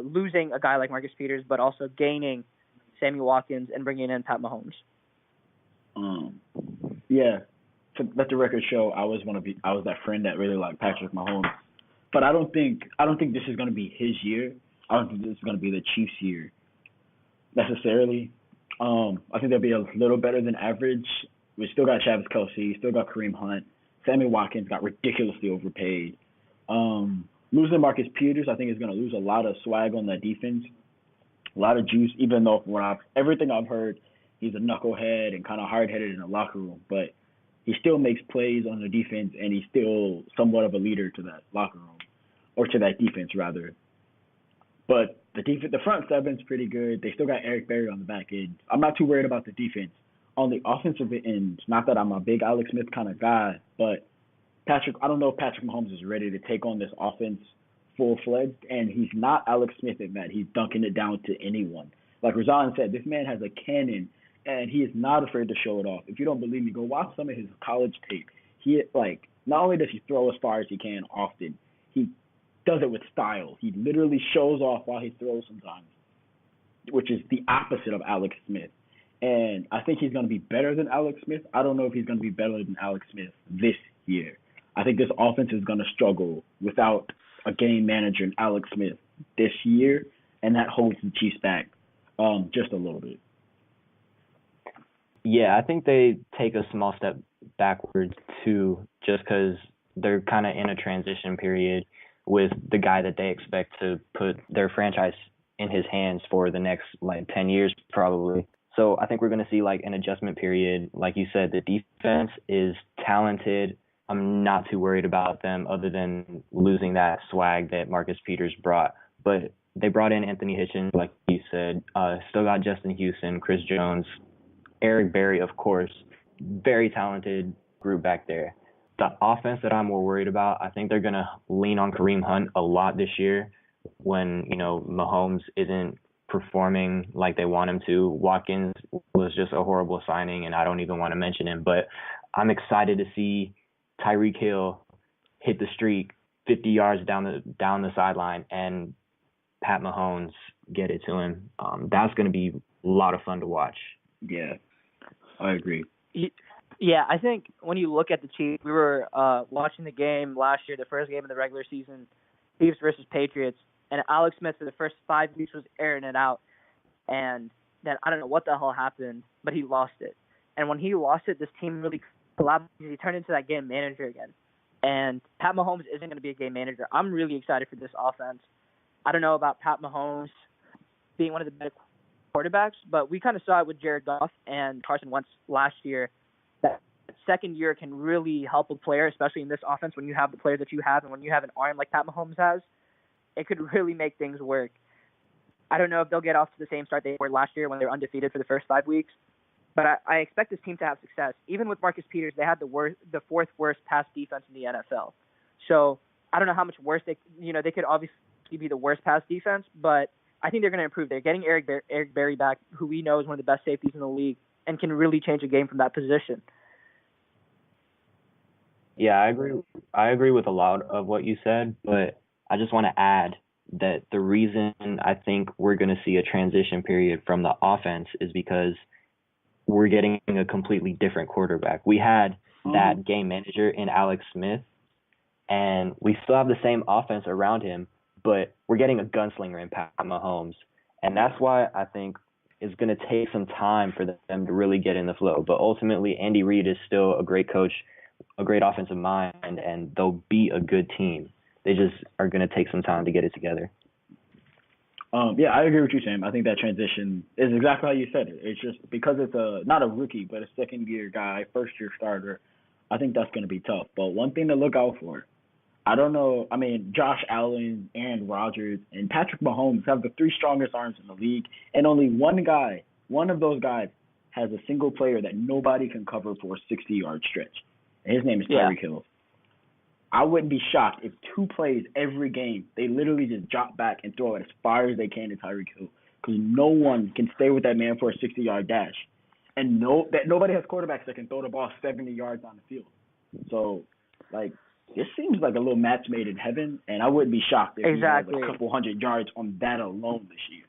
Losing a guy like Marcus Peters, but also gaining Sammy Watkins and bringing in Pat Mahomes. Yeah. To let the record show, I was that friend that really liked Patrick Mahomes. But I don't think this is going to be his year. I don't think this is going to be the Chiefs' year necessarily. I think they'll be a little better than average. We still got Travis Kelce, still got Kareem Hunt. Sammy Watkins got ridiculously overpaid. Losing Marcus Peters, I think, is going to lose a lot of swag on that defense, a lot of juice, even though everything I've heard, he's a knucklehead and kind of hard-headed in the locker room. But he still makes plays on the defense, and he's still somewhat of a leader to that locker room, or to that defense, rather. But the front seven's pretty good. They still got Eric Berry on the back end. I'm not too worried about the defense. On the offensive end, not that I'm a big Alex Smith kind of guy, but I don't know if Patrick Mahomes is ready to take on this offense full-fledged, and he's not Alex Smith in that. He's dunking it down to anyone. Like Reezaan said, this man has a cannon, and he is not afraid to show it off. If you don't believe me, go watch some of his college tape. Not only does he throw as far as he can often, he does it with style. He literally shows off while he throws sometimes, which is the opposite of Alex Smith. And I think he's going to be better than Alex Smith. I don't know if he's going to be better than Alex Smith this year. I think this offense is going to struggle without a game manager in Alex Smith this year, and that holds the Chiefs back just a little bit. Yeah, I think they take a small step backwards too, just because they're kind of in a transition period with the guy that they expect to put their franchise in his hands for the next 10 years probably. So I think we're going to see an adjustment period. Like you said, the defense is talented. I'm not too worried about them other than losing that swag that Marcus Peters brought. But they brought in Anthony Hitchens, like you said. Still got Justin Houston, Chris Jones, Eric Berry, of course. Very talented group back there. The offense that I'm more worried about, I think they're going to lean on Kareem Hunt a lot this year when, Mahomes isn't performing like they want him to. Watkins was just a horrible signing, and I don't even want to mention him. But I'm excited to see Tyreek Hill hit the streak 50 yards down the sideline and Pat Mahomes get it to him. That's going to be a lot of fun to watch. Yeah, I agree. Yeah, I think when you look at the Chiefs, we were watching the game last year, the first game of the regular season, Chiefs versus Patriots, and Alex Smith for the first 5 weeks was airing it out. And then I don't know what the hell happened, but he lost it. And when he lost it, this team really collapsed. He turned into that game manager again. And Pat Mahomes isn't going to be a game manager. I'm really excited for this offense. I don't know about Pat Mahomes being one of the better quarterbacks, but we kind of saw it with Jared Goff and Carson Wentz last year. That second year can really help a player, especially in this offense when you have the players that you have and when you have an arm like Pat Mahomes has. It could really make things work. I don't know if they'll get off to the same start they were last year when they were undefeated for the first 5 weeks, but I expect this team to have success. Even with Marcus Peters, they had the fourth worst pass defense in the NFL. So I don't know how much worse they could obviously be the worst pass defense, but I think they're going to improve. They're getting Eric Berry back, who we know is one of the best safeties in the league and can really change a game from that position. Yeah, I agree with a lot of what you said, but I just want to add that the reason I think we're going to see a transition period from the offense is because we're getting a completely different quarterback. We had that game manager in Alex Smith, and we still have the same offense around him, but we're getting a gunslinger in Pat Mahomes. And that's why I think it's going to take some time for them to really get in the flow. But ultimately, Andy Reid is still a great coach, a great offensive mind, and they'll be a good team. They just are going to take some time to get it together. Yeah, I agree with you, Sam. I think that transition is exactly how you said it. It's just because it's not a rookie, but a second-year guy, first-year starter, I think that's going to be tough. But one thing to look out for, I don't know. I mean, Josh Allen, Aaron Rodgers, and Patrick Mahomes have the three strongest arms in the league, and only one of those guys, has a single player that nobody can cover for a 60-yard stretch. And his name is Tyreek Hill. I wouldn't be shocked if 2 plays every game, they literally just drop back and throw it as far as they can to Tyreek Hill, because no one can stay with that man for a 60-yard dash. And nobody has quarterbacks that can throw the ball 70 yards on the field. So, this seems like a little match made in heaven, and I wouldn't be shocked if he has a couple hundred yards on that alone this year.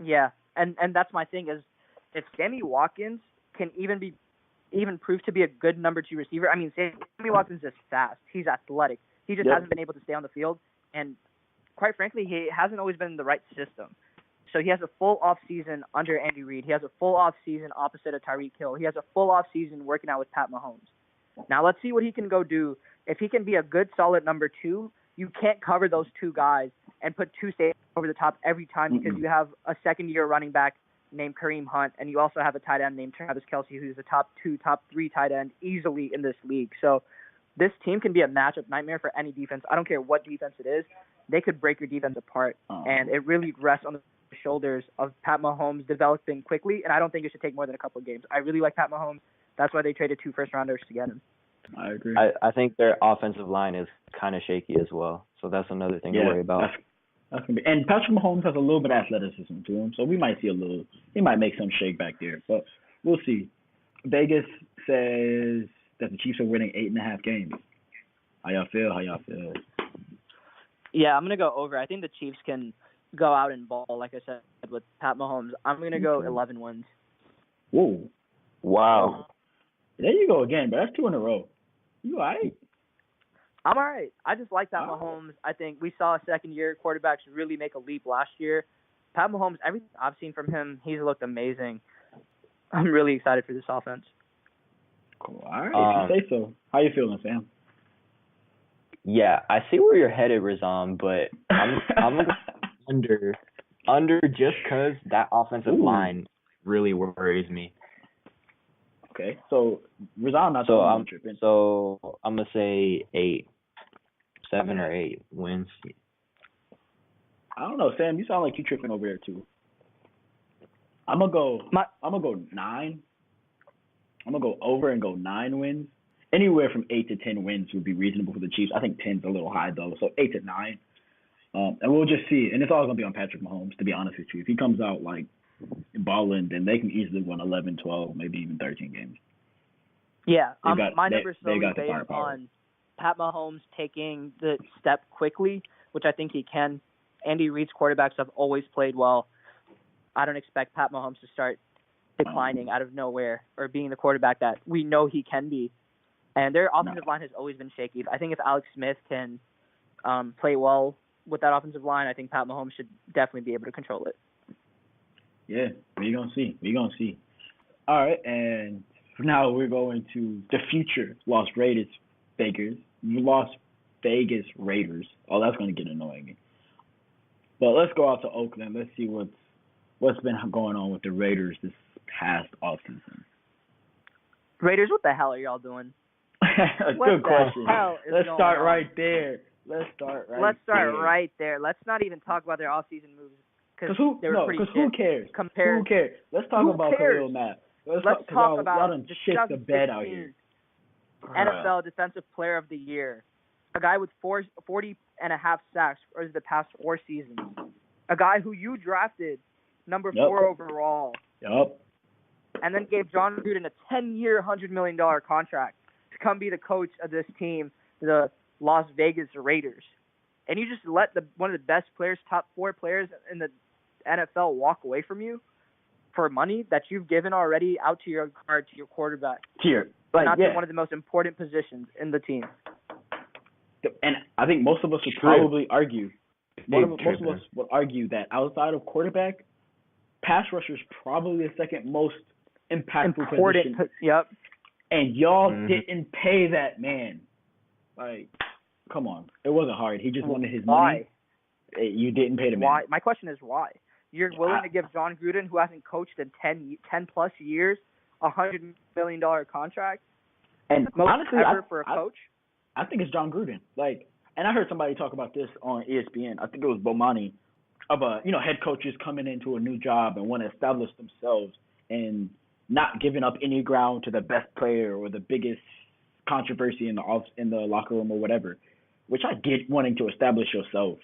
Yeah, and that's my thing is if Sammy Watkins can even prove to be a good number 2 receiver. I mean, Sammy Watkins is fast. He's athletic. He just hasn't been able to stay on the field, and quite frankly, he hasn't always been in the right system. So he has a full off season under Andy Reid. He has a full off season opposite of Tyreek Hill. He has a full off season working out with Pat Mahomes. Now let's see what he can go do. If he can be a good, solid number 2, you can't cover those 2 guys and put 2 safeties over the top every time because you have a second-year running back named Kareem Hunt, and you also have a tight end named Travis Kelce, who's a top 2, top 3 tight end easily in this league. So this team can be a matchup nightmare for any defense. I don't care what defense it is. They could break your defense apart, and it really rests on the shoulders of Pat Mahomes developing quickly, and I don't think it should take more than a couple of games. I really like Pat Mahomes. That's why they traded 2 first-rounders to get him. I agree. I think their offensive line is kind of shaky as well, so that's another thing to worry about. That's gonna be, and Patrick Mahomes has a little bit of athleticism to him, so we might see he might make some shake back there, but we'll see. Vegas says that the Chiefs are winning 8.5 games. How y'all feel? Yeah, I'm going to go over. I think the Chiefs can go out and ball, like I said, with Pat Mahomes. I'm going to go 11 wins. Whoa. Wow. There you go again, but that's 2 in a row. You all right? I'm all right. I just like Pat Mahomes. I think we saw second-year quarterbacks really make a leap last year. Pat Mahomes, everything I've seen from him, he's looked amazing. I'm really excited for this offense. Cool. All right, if you say so. How you feeling, Sam? Yeah, I see where you're headed, Reezaan, but I'm under just because that offensive line really worries me. Okay, so Reezaan not the So only I'm one tripping. so I'm gonna say 7 or 8 wins. I don't know, Sam. You sound like you tripping over there too. I'm gonna go 9. I'm gonna go over and go 9 wins. Anywhere from 8 to 10 wins would be reasonable for the Chiefs. I think 10's a little high though, so 8 to 9. And we'll just see. And it's all gonna be on Patrick Mahomes, to be honest with you. If he comes out like balling, then they can easily win 11, 12, maybe even 13 games. Yeah, my number's they solely got the based firepower. on Pat Mahomes taking the step quickly, which I think he can. Andy Reid's quarterbacks have always played well. I don't expect Pat Mahomes to start declining out of nowhere or being the quarterback that we know he can be. And their offensive line has always been shaky. I think if Alex Smith can play well with that offensive line, I think Pat Mahomes should definitely be able to control it. Yeah, we're gonna see. All right, and now we're going to the future Las Vegas Raiders. Oh, that's gonna get annoying. But let's go out to Oakland. Let's see what's been going on with the Raiders this past offseason. Raiders, what the hell are y'all doing? Good question. Let's start right there. Let's start right there. Let's not even talk about their offseason moves because who cares? Compared, who cares? Let's talk about Khalil Mack. Let's talk about y'all done shit the bed out here. NFL Defensive Player of the Year. A guy with 40 and a half sacks over the past 4 seasons. A guy who you drafted number 4 overall. Yep. And then gave John Gruden a 10-year, $100 million contract to come be the coach of this team, the Las Vegas Raiders. And you just let one of the best players, top 4 players in the NFL walk away from you for money that you've given already out to your quarterback. Not one of the most important positions in the team. And I think most of us would probably argue, most of us would argue that outside of quarterback, pass rusher is probably the second most impactful position. Yep. And y'all didn't pay that man. Like, come on. It wasn't hard. He just wanted his money. You didn't pay the man. Why? My question is why? You're willing to give John Gruden, who hasn't coached in 10-plus years, a $100 million contract? And honestly, for a coach? I think it's John Gruden. Like, and I heard somebody talk about this on ESPN. I think it was Bomani, about head coaches coming into a new job and want to establish themselves and not giving up any ground to the best player or the biggest controversy in the locker room or whatever. Which I get, wanting to establish yourself,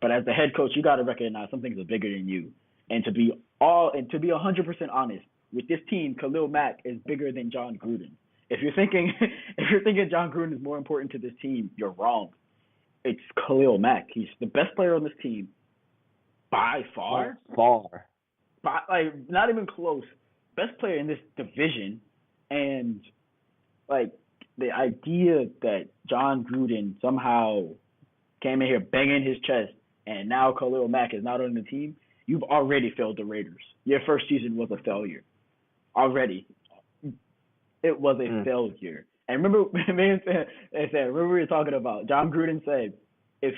but as the head coach, you got to recognize some things are bigger than you. And to be 100% honest, with this team, Khalil Mack is bigger than John Gruden. If you're thinking John Gruden is more important to this team, you're wrong. It's Khalil Mack. He's the best player on this team by far. Not even close. Best player in this division, and like the idea that John Gruden somehow came in here banging his chest, and now Khalil Mack is not on the team. You've already failed the Raiders. Your first season was a failure. Already. It was a failure. And remember we were talking about, John Gruden said, if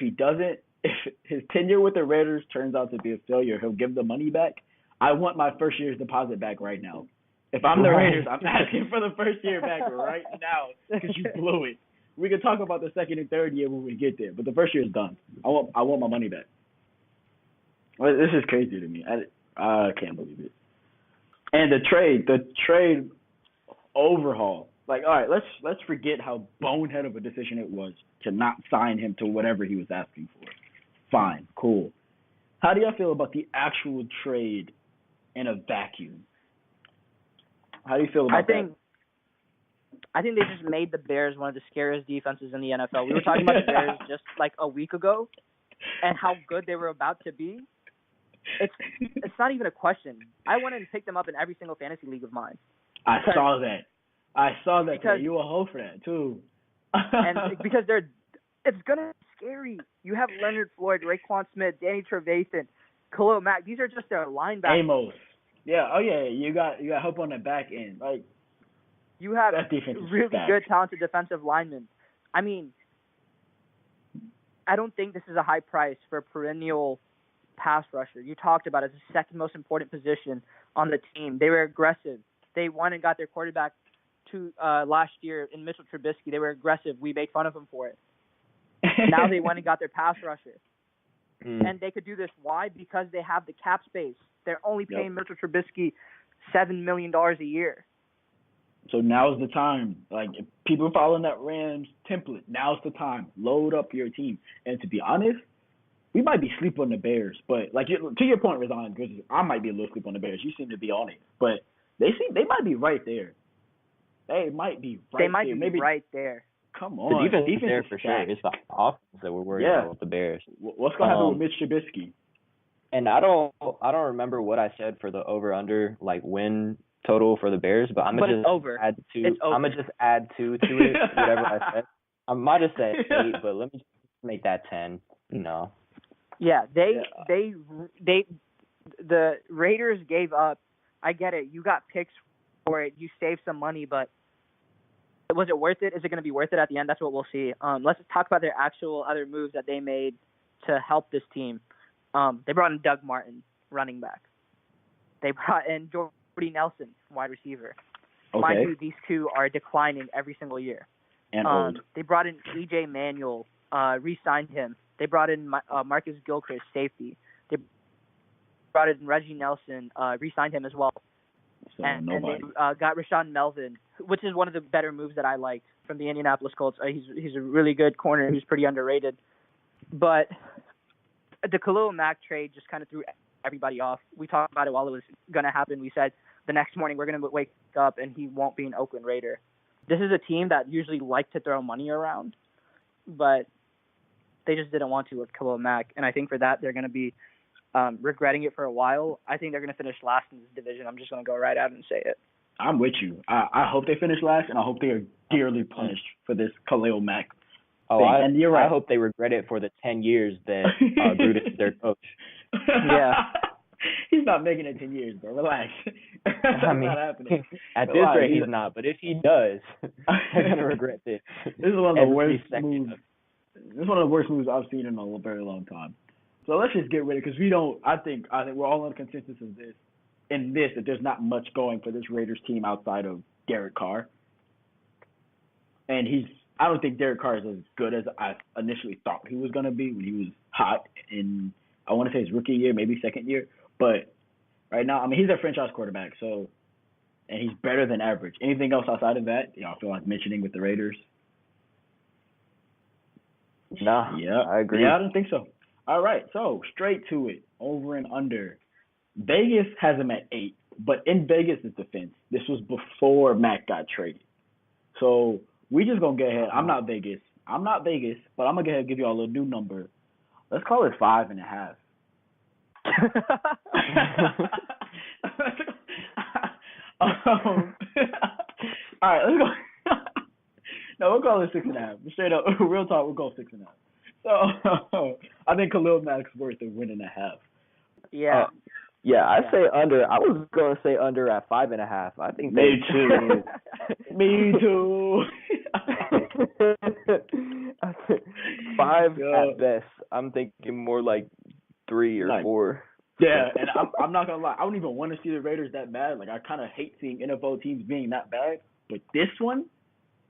his tenure with the Raiders turns out to be a failure, he'll give the money back. I want my first year's deposit back right now. If I'm the Raiders, I'm asking for the first year back right now because you blew it. We can talk about the second and third year when we get there, but the first year is done. I want my money back. Well, this is crazy to me. I can't believe it. And the trade overhaul. Like, all right, let's forget how bonehead of a decision it was to not sign him to whatever he was asking for. Fine, cool. How do y'all feel about the actual trade in a vacuum? How do you feel about that? I think they just made the Bears one of the scariest defenses in the NFL. We were talking about the Bears just like a week ago and how good they were about to be. It's not even a question. I went and picked them up in every single fantasy league of mine. I saw that. Because you were a hoe for that too. And because it's gonna be scary. You have Leonard Floyd, Raekwon Smith, Danny Trevathan, Khalil Mack. These are just their linebackers. Amos. Yeah. Oh yeah. You got help on the back end. Like, you have really good, talented defensive linemen. I mean, I don't think this is a high price for a perennial pass rusher. You talked about it as the second most important position on the team. They were aggressive. They went and got their quarterback last year in Mitchell Trubisky. They were aggressive. We made fun of them for it. Now they went and got their pass rusher. And they could do this. Why? Because they have the cap space. They're only paying Mitchell Trubisky $7 million a year. So now's the time. Like, if people following that Rams template, now's the time. Load up your team. And to be honest, we might be sleep on the Bears. But, like, to your point, Reezaan, because I might be a little sleep on the Bears. You seem to be on it. But they might be right there. They might be right there. Come on. The defense is there for sure. It's the offense that we're worried about with the Bears. What's going to happen with Mitch Trubisky? And I don't remember what I said for the over-under, like, win total for the Bears, but I'm gonna just add two to it, whatever I said. I might have said 8, but let me just make that 10. Yeah, the Raiders gave up. I get it. You got picks for it. You saved some money, but was it worth it? Is it going to be worth it at the end? That's what we'll see. Let's talk about their actual other moves that they made to help this team. They brought in Doug Martin, running back. They brought in Jordy Nelson, wide receiver. Okay. Mind you, these two are declining every single year. And old. They brought in E.J. Manuel, re-signed him. They brought in Marcus Gilchrist, safety. They brought in Reggie Nelson, re-signed him as well. So and they got Rashawn Melvin, which is one of the better moves that I liked from the Indianapolis Colts. He's a really good corner who's pretty underrated. But the Khalil Mack trade just kind of threw everybody off. We talked about it while it was going to happen. We said the next morning we're going to wake up and he won't be an Oakland Raider. This is a team that usually likes to throw money around, but they just didn't want to with Khalil Mack. And I think for that they're going to be regretting it for a while. I think they're going to finish last in this division. I'm just going to go right out and say it. I'm with you. I hope they finish last, and I hope they are dearly punished for this Khalil Mack thing. And you're right. I hope they regret it for the 10 years that Gruden is their coach. Yeah. He's not making it 10 years, bro. Relax. I mean, not happening. At this rate, he's not. But if he does, they're going to regret this. This is one of the worst moves. This is one of the worst moves I've seen in a very long time. So let's just get rid of it because I think we're all on consensus of this. That there's not much going for this Raiders team outside of Derek Carr. And I don't think Derek Carr is as good as I initially thought he was going to be when he was hot in, I want to say his rookie year, maybe second year. But right now, I mean, he's a franchise quarterback, and he's better than average. Anything else outside of that, I feel like mentioning with the Raiders? No, yeah, I agree. Yeah, I don't think so. All right, so straight to it, over and under. Vegas has him at 8, but in Vegas' defense, this was before Mack got traded. So we just going to get ahead. I'm not Vegas, but I'm going to go ahead and give you all a new number. Let's call it 5.5. All right, let's go. No, we'll call it 6.5. Straight up, real talk, we'll go 6.5. So I think Khalil Mack's worth a 1.5. Yeah. Yeah, I say under. I was going to say under at 5.5. I think Me too. Me too. 5 at best. I'm thinking more like 3 or 4. Yeah, and I'm not gonna lie. I don't even want to see the Raiders that bad. Like, I kind of hate seeing NFL teams being that bad. But this one,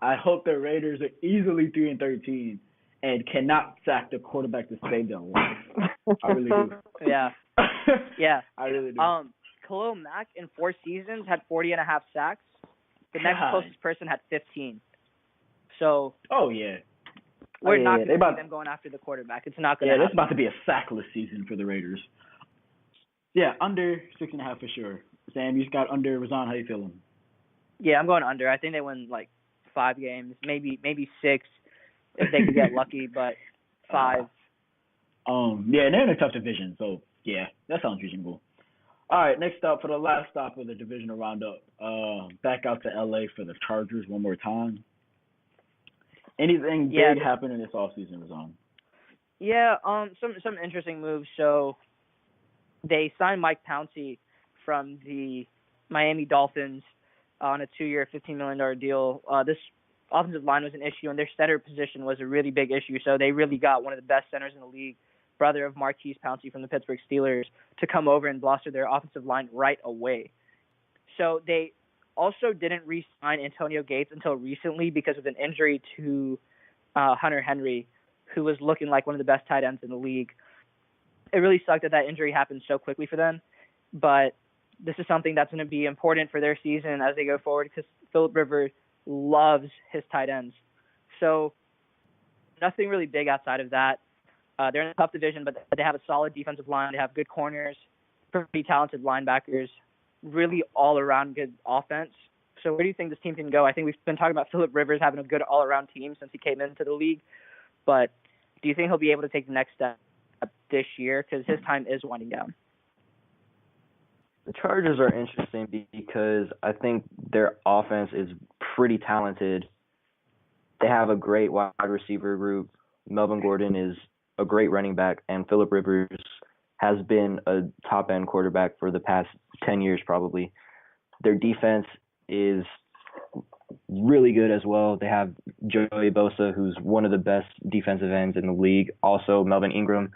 I hope the Raiders are easily 3-13 and cannot sack the quarterback to save their life. I really do. Yeah. Yeah. I really do. Khalil Mack in 4 seasons had 40.5 sacks. The next closest person had 15. So. Oh yeah. We're not going to see them going after the quarterback. It's not going to happen. Yeah, it's about to be a sackless season for the Raiders. Yeah, under 6.5 for sure. Sam, you just got under. Reezaan, how you feeling? Yeah, I'm going under. I think they win like 5 games, maybe 6 if they can get lucky, but 5. Yeah, and they're in a tough division, so yeah, that sounds reasonable. All right, next up for the last stop of the divisional roundup, back out to LA for the Chargers one more time. Anything big happened in this offseason, Reezaan? Yeah, some interesting moves. So they signed Mike Pouncey from the Miami Dolphins on a 2-year, $15 million deal. This offensive line was an issue, and their center position was a really big issue. So they really got one of the best centers in the league, brother of Marquise Pouncey from the Pittsburgh Steelers, to come over and bolster their offensive line right away. So they also didn't re-sign Antonio Gates until recently because of an injury to Hunter Henry, who was looking like one of the best tight ends in the league. It really sucked that injury happened so quickly for them, but this is something that's going to be important for their season as they go forward because Phillip Rivers loves his tight ends. So nothing really big outside of that. They're in a tough division, but they have a solid defensive line. They have good corners, pretty talented linebackers, really all-around good offense. So where do you think this team can go? I think we've been talking about Phillip Rivers having a good all-around team since he came into the league. But do you think he'll be able to take the next step this year? Because his time is winding down. The Chargers are interesting because I think their offense is pretty talented. They have a great wide receiver group. Melvin Gordon is a great running back, and Phillip Rivers has been a top-end quarterback for the past 10 years probably. Their defense is really good as well. They have Joey Bosa, who's one of the best defensive ends in the league. Also, Melvin Ingram,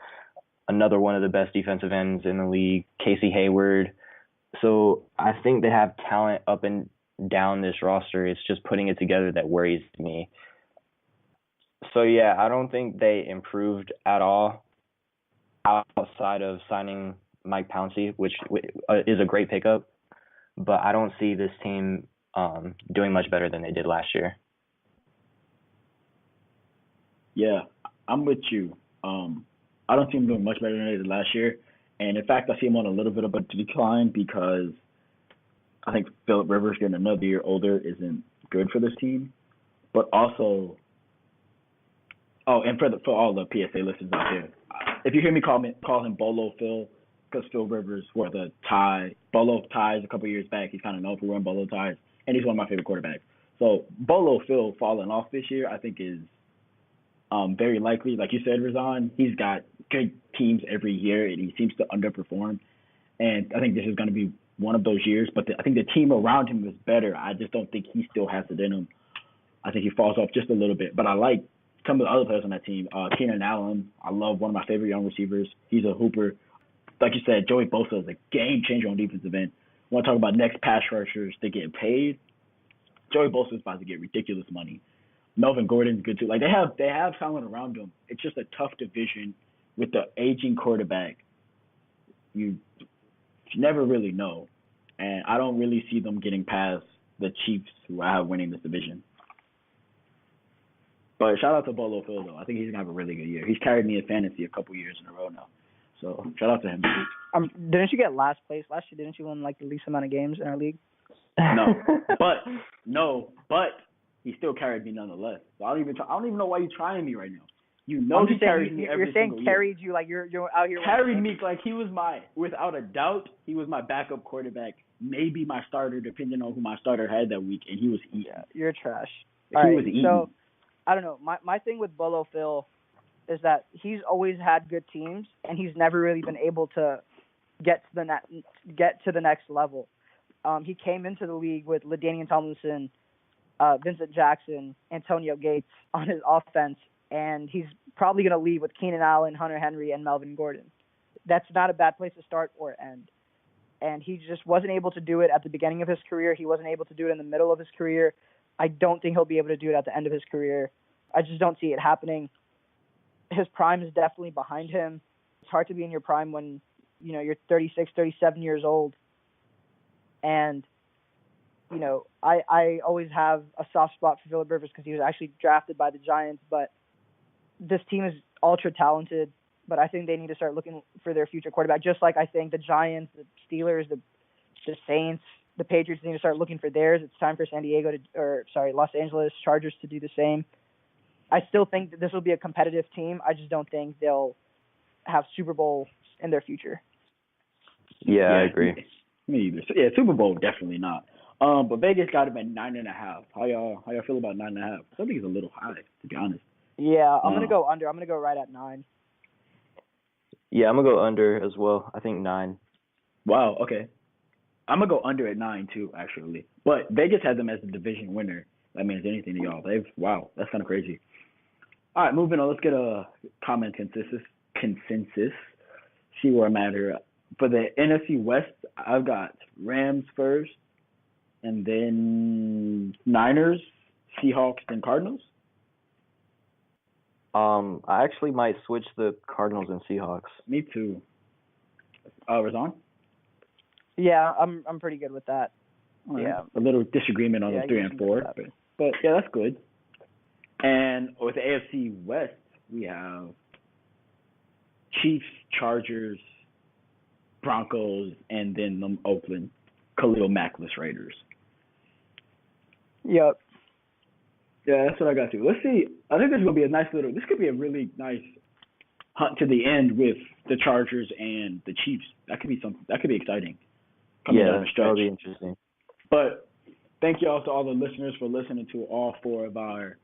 another one of the best defensive ends in the league. Casey Hayward. So I think they have talent up and down this roster. It's just putting it together that worries me. So, yeah, I don't think they improved at all outside of signing Mike Pouncey, which is a great pickup. But I don't see this team doing much better than they did last year. Yeah, I'm with you. I don't see them doing much better than they did last year. And, in fact, I see them on a little bit of a decline because I think Phillip Rivers getting another year older isn't good for this team. But also, and for all the PSA listeners out there, if you hear me call him Bolo Phil, because Phil Rivers wore the Bolo ties a couple years back. He's kind of known for wearing Bolo ties, and he's one of my favorite quarterbacks. So Bolo Phil falling off this year, I think, is very likely. Like you said, Reezaan, he's got good teams every year, and he seems to underperform. And I think this is going to be one of those years. But I think the team around him is better. I just don't think he still has it in him. I think he falls off just a little bit. But I like some of the other players on that team. Keenan Allen, I love, one of my favorite young receivers. He's a hooper. Like you said, Joey Bosa is a game changer on defensive end. Want to talk about next pass rushers to get paid? Joey Bosa is about to get ridiculous money. Melvin Gordon's good too. Like they have talent around them. It's just a tough division with the aging quarterback. You never really know, and I don't really see them getting past the Chiefs, who I have winning this division. But shout out to Bolo Phil though. I think he's gonna have a really good year. He's carried me in fantasy a couple years in a row now. So shout out to him. Didn't you get last place last year? Didn't you win like the least amount of games in our league? But he still carried me nonetheless. So I don't even know why you're trying me right now. You know he carried me every single year. You're saying carried you like you're out here. Carried me like he was without a doubt, he was my backup quarterback, maybe my starter, depending on who my starter had that week, and he was eating. Yeah, you're trash. He was eating. So I don't know. My thing with Bolo Phil is that he's always had good teams, and he's never really been able to get to the next level. He came into the league with LaDainian Tomlinson, Vincent Jackson, Antonio Gates on his offense, and he's probably going to leave with Keenan Allen, Hunter Henry, and Melvin Gordon. That's not a bad place to start or end. And he just wasn't able to do it at the beginning of his career. He wasn't able to do it in the middle of his career. I don't think he'll be able to do it at the end of his career. I just don't see it happening. His prime is definitely behind him. It's hard to be in your prime when, you're 36, 37 years old. And, I always have a soft spot for Phillip Rivers because he was actually drafted by the Giants. But this team is ultra talented. But I think they need to start looking for their future quarterback, just like I think the Giants, the Steelers, the Saints, the Patriots need to start looking for theirs. It's time for Los Angeles Chargers to do the same. I still think that this will be a competitive team. I just don't think they'll have Super Bowl in their future. Yeah, I agree. Me either. Yeah, Super Bowl definitely not. But Vegas got him at 9.5. How y'all feel about 9.5? I think it's a little high, to be honest. Yeah, I'm gonna go under. I'm gonna go right at 9. Yeah, I'm gonna go under as well. I think 9. Wow. Okay. I'm gonna go under at 9 too, actually. But Vegas had them as the division winner. That means anything to y'all. Wow, that's kind of crazy. All right, moving on. Let's get a common consensus. See where I'm at here. For the NFC West, I've got Rams first, and then Niners, Seahawks, then Cardinals. I actually might switch the Cardinals and Seahawks. Me too. Reezaan? Yeah, I'm pretty good with that. Right. Yeah. A little disagreement on the 3 and 4, but yeah, that's good. And with the AFC West, we have Chiefs, Chargers, Broncos, and then the Oakland Khalil Mackless Raiders. Yep. Yeah, that's what I got to. Let's see. I think this is gonna be a nice little. This could be a really nice hunt to the end with the Chargers and the Chiefs. That could be something. That could be exciting. Yeah, that'll be interesting. But thank you all to all the listeners for listening to all 4 of our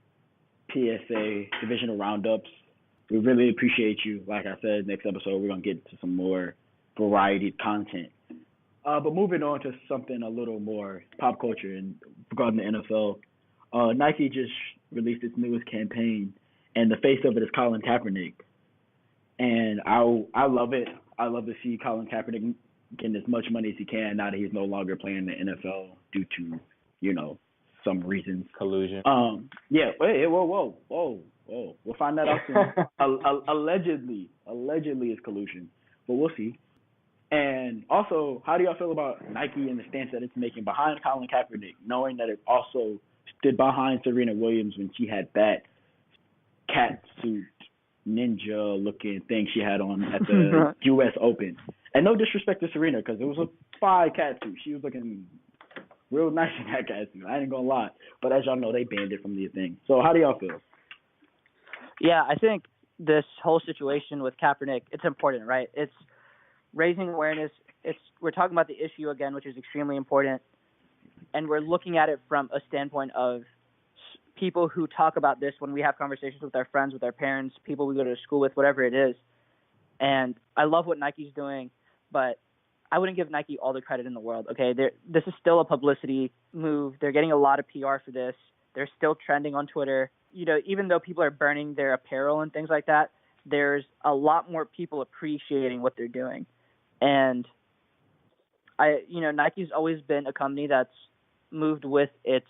PSA divisional roundups. We really appreciate you. Like I said, next episode we're gonna get to some more variety content. But moving on to something a little more pop culture and regarding the NFL, Nike just released its newest campaign, and the face of it is Colin Kaepernick. And I love it. I love to see Colin Kaepernick getting as much money as he can now that he's no longer playing the NFL due to, some reasons. Collusion. Yeah. Wait. Whoa. We'll find that out soon. Allegedly it's collusion, but we'll see. And also, how do y'all feel about Nike and the stance that it's making behind Colin Kaepernick, knowing that it also stood behind Serena Williams when she had that cat suit ninja looking thing she had on at the U.S. Open? And no disrespect to Serena, because it was a fire cat suit. She was looking real nice in that cat suit. I ain't gonna lie. But as y'all know, they banned it from the thing. So how do y'all feel? Yeah, I think this whole situation with Kaepernick, it's important, right? It's raising awareness. We're talking about the issue again, which is extremely important, and we're looking at it from a standpoint of people who talk about this when we have conversations with our friends, with our parents, people we go to school with, whatever it is. And I love what Nike's doing, but I wouldn't give Nike all the credit in the world. Okay, this is still a publicity move. They're getting a lot of PR for this. They're still trending on Twitter. Even though people are burning their apparel and things like that, there's a lot more people appreciating what they're doing. And Nike's always been a company that's moved with its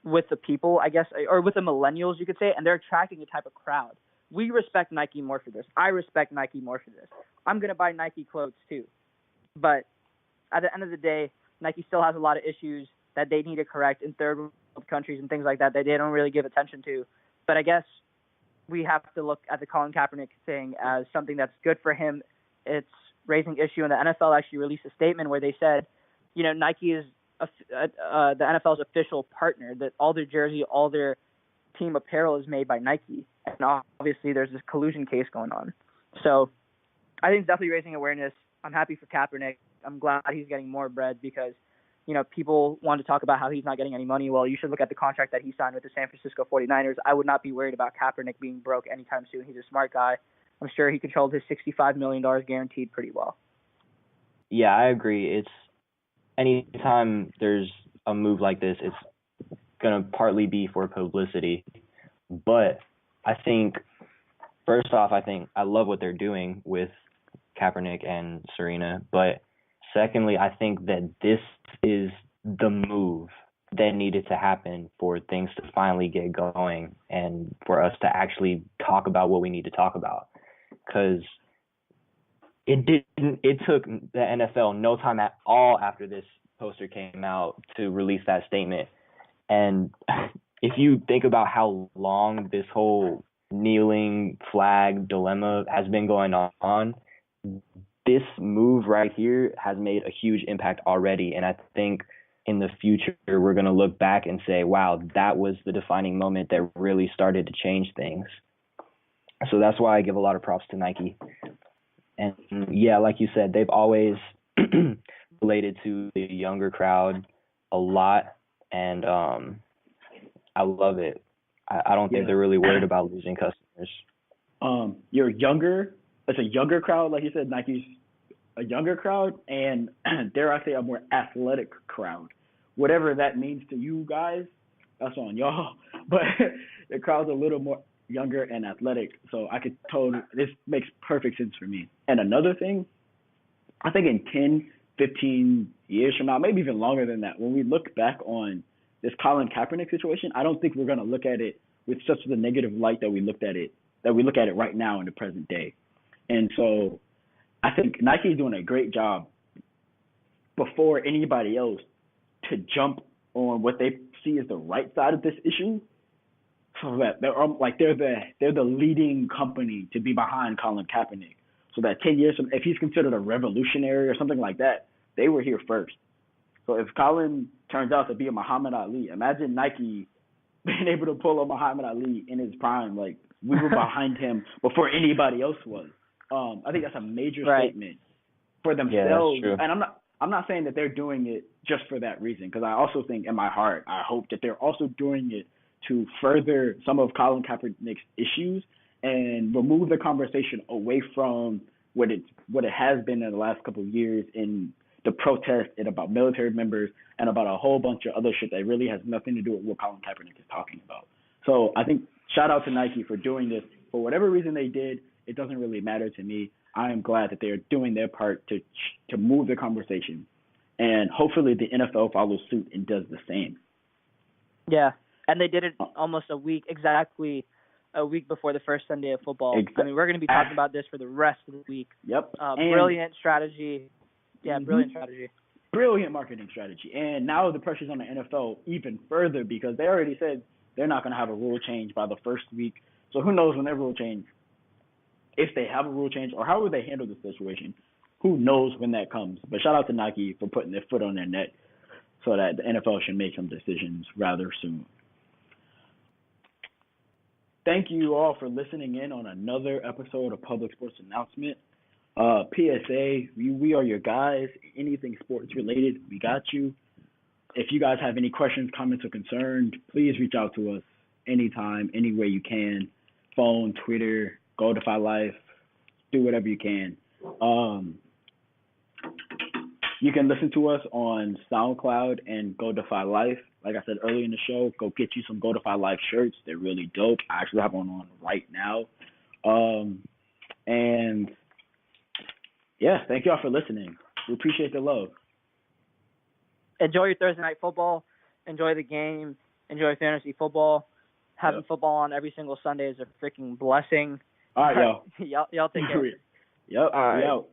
with the people, I guess, or with the millennials, you could say, and they're attracting a type of crowd. We respect Nike more for this. I respect Nike more for this. I'm going to buy Nike clothes too. But at the end of the day, Nike still has a lot of issues that they need to correct in third world countries and things like that they don't really give attention to. But I guess we have to look at the Colin Kaepernick thing as something that's good for him. It's raising issue, and the NFL actually released a statement where they said, Nike is the NFL's official partner, that all their jersey, all their team apparel is made by Nike. And obviously there's this collusion case going on. So I think it's definitely raising awareness. I'm happy for Kaepernick. I'm glad he's getting more bread because, people want to talk about how he's not getting any money. Well, you should look at the contract that he signed with the San Francisco 49ers. I would not be worried about Kaepernick being broke anytime soon. He's a smart guy. I'm sure he controlled his $65 million guaranteed pretty well. Yeah, I agree. It's anytime there's a move like this, it's going to partly be for publicity. But I think, first off, I love what they're doing with Kaepernick and Serena. But secondly, I think that this is the move that needed to happen for things to finally get going and for us to actually talk about what we need to talk about. Because it took the NFL no time at all after this poster came out to release that statement. And if you think about how long this whole kneeling flag dilemma has been going on, this move right here has made a huge impact already. And I think in the future, we're going to look back and say, wow, that was the defining moment that really started to change things. So that's why I give a lot of props to Nike. And yeah, like you said, they've always related to the younger crowd a lot. And I love it. I don't think they're really worried about losing customers. You're younger. It's a younger crowd. Like you said, Nike's a younger crowd, and dare I say a more athletic crowd. Whatever that means to you guys, that's on y'all. But the crowd's a little more younger and athletic. So I could this makes perfect sense for me. And another thing, I think in 10, 15 years from now, maybe even longer than that, when we look back on this Colin Kaepernick situation, I don't think we're going to look at it with such the negative light that we look at it right now in the present day. And so I think Nike is doing a great job before anybody else to jump on what they see as the right side of this issue, so that they're the leading company to be behind Colin Kaepernick. So that 10 years from, if he's considered a revolutionary or something like that, they were here first. So if Colin turns out to be a Muhammad Ali, imagine Nike being able to pull a Muhammad Ali in his prime. Like, we were behind him before anybody else was. I think that's a major statement for themselves. Yeah, and I'm not saying that they're doing it just for that reason, because I also think in my heart, I hope that they're also doing it to further some of Colin Kaepernick's issues and remove the conversation away from what it has been in the last couple of years in the protest and about military members and about a whole bunch of other shit that really has nothing to do with what Colin Kaepernick is talking about. So I think shout out to Nike for doing this. For whatever reason they did, it doesn't really matter to me. I am glad that they are doing their part to move the conversation. And hopefully the NFL follows suit and does the same. Yeah, and they did it almost exactly a week before the first Sunday of football. I mean, we're going to be talking about this for the rest of the week. Yep. Brilliant strategy. Yeah, brilliant strategy. Brilliant marketing strategy. And now the pressure's on the NFL even further, because they already said they're not going to have a rule change by the first week. So who knows when their rule change, if they have a rule change, or how will they handle the situation. Who knows when that comes. But shout out to Nike for putting their foot on their neck so that the NFL should make some decisions rather soon. Thank you all for listening in on another episode of Public Sports Announcement. PSA, we are your guys. Anything sports related, we got you. If you guys have any questions, comments, or concerns, please reach out to us anytime, any way you can. Phone, Twitter, Go Defy Life, do whatever you can. You can listen to us on SoundCloud and Go Defy Life. Like I said earlier in the show, go get you some Go Defy Life shirts. They're really dope. I actually have one on right now. And yeah, thank y'all for listening. We appreciate the love. Enjoy your Thursday night football. Enjoy the game. Enjoy fantasy football. Having football on every single Sunday is a freaking blessing. All right, y'all take care. Yep. All right.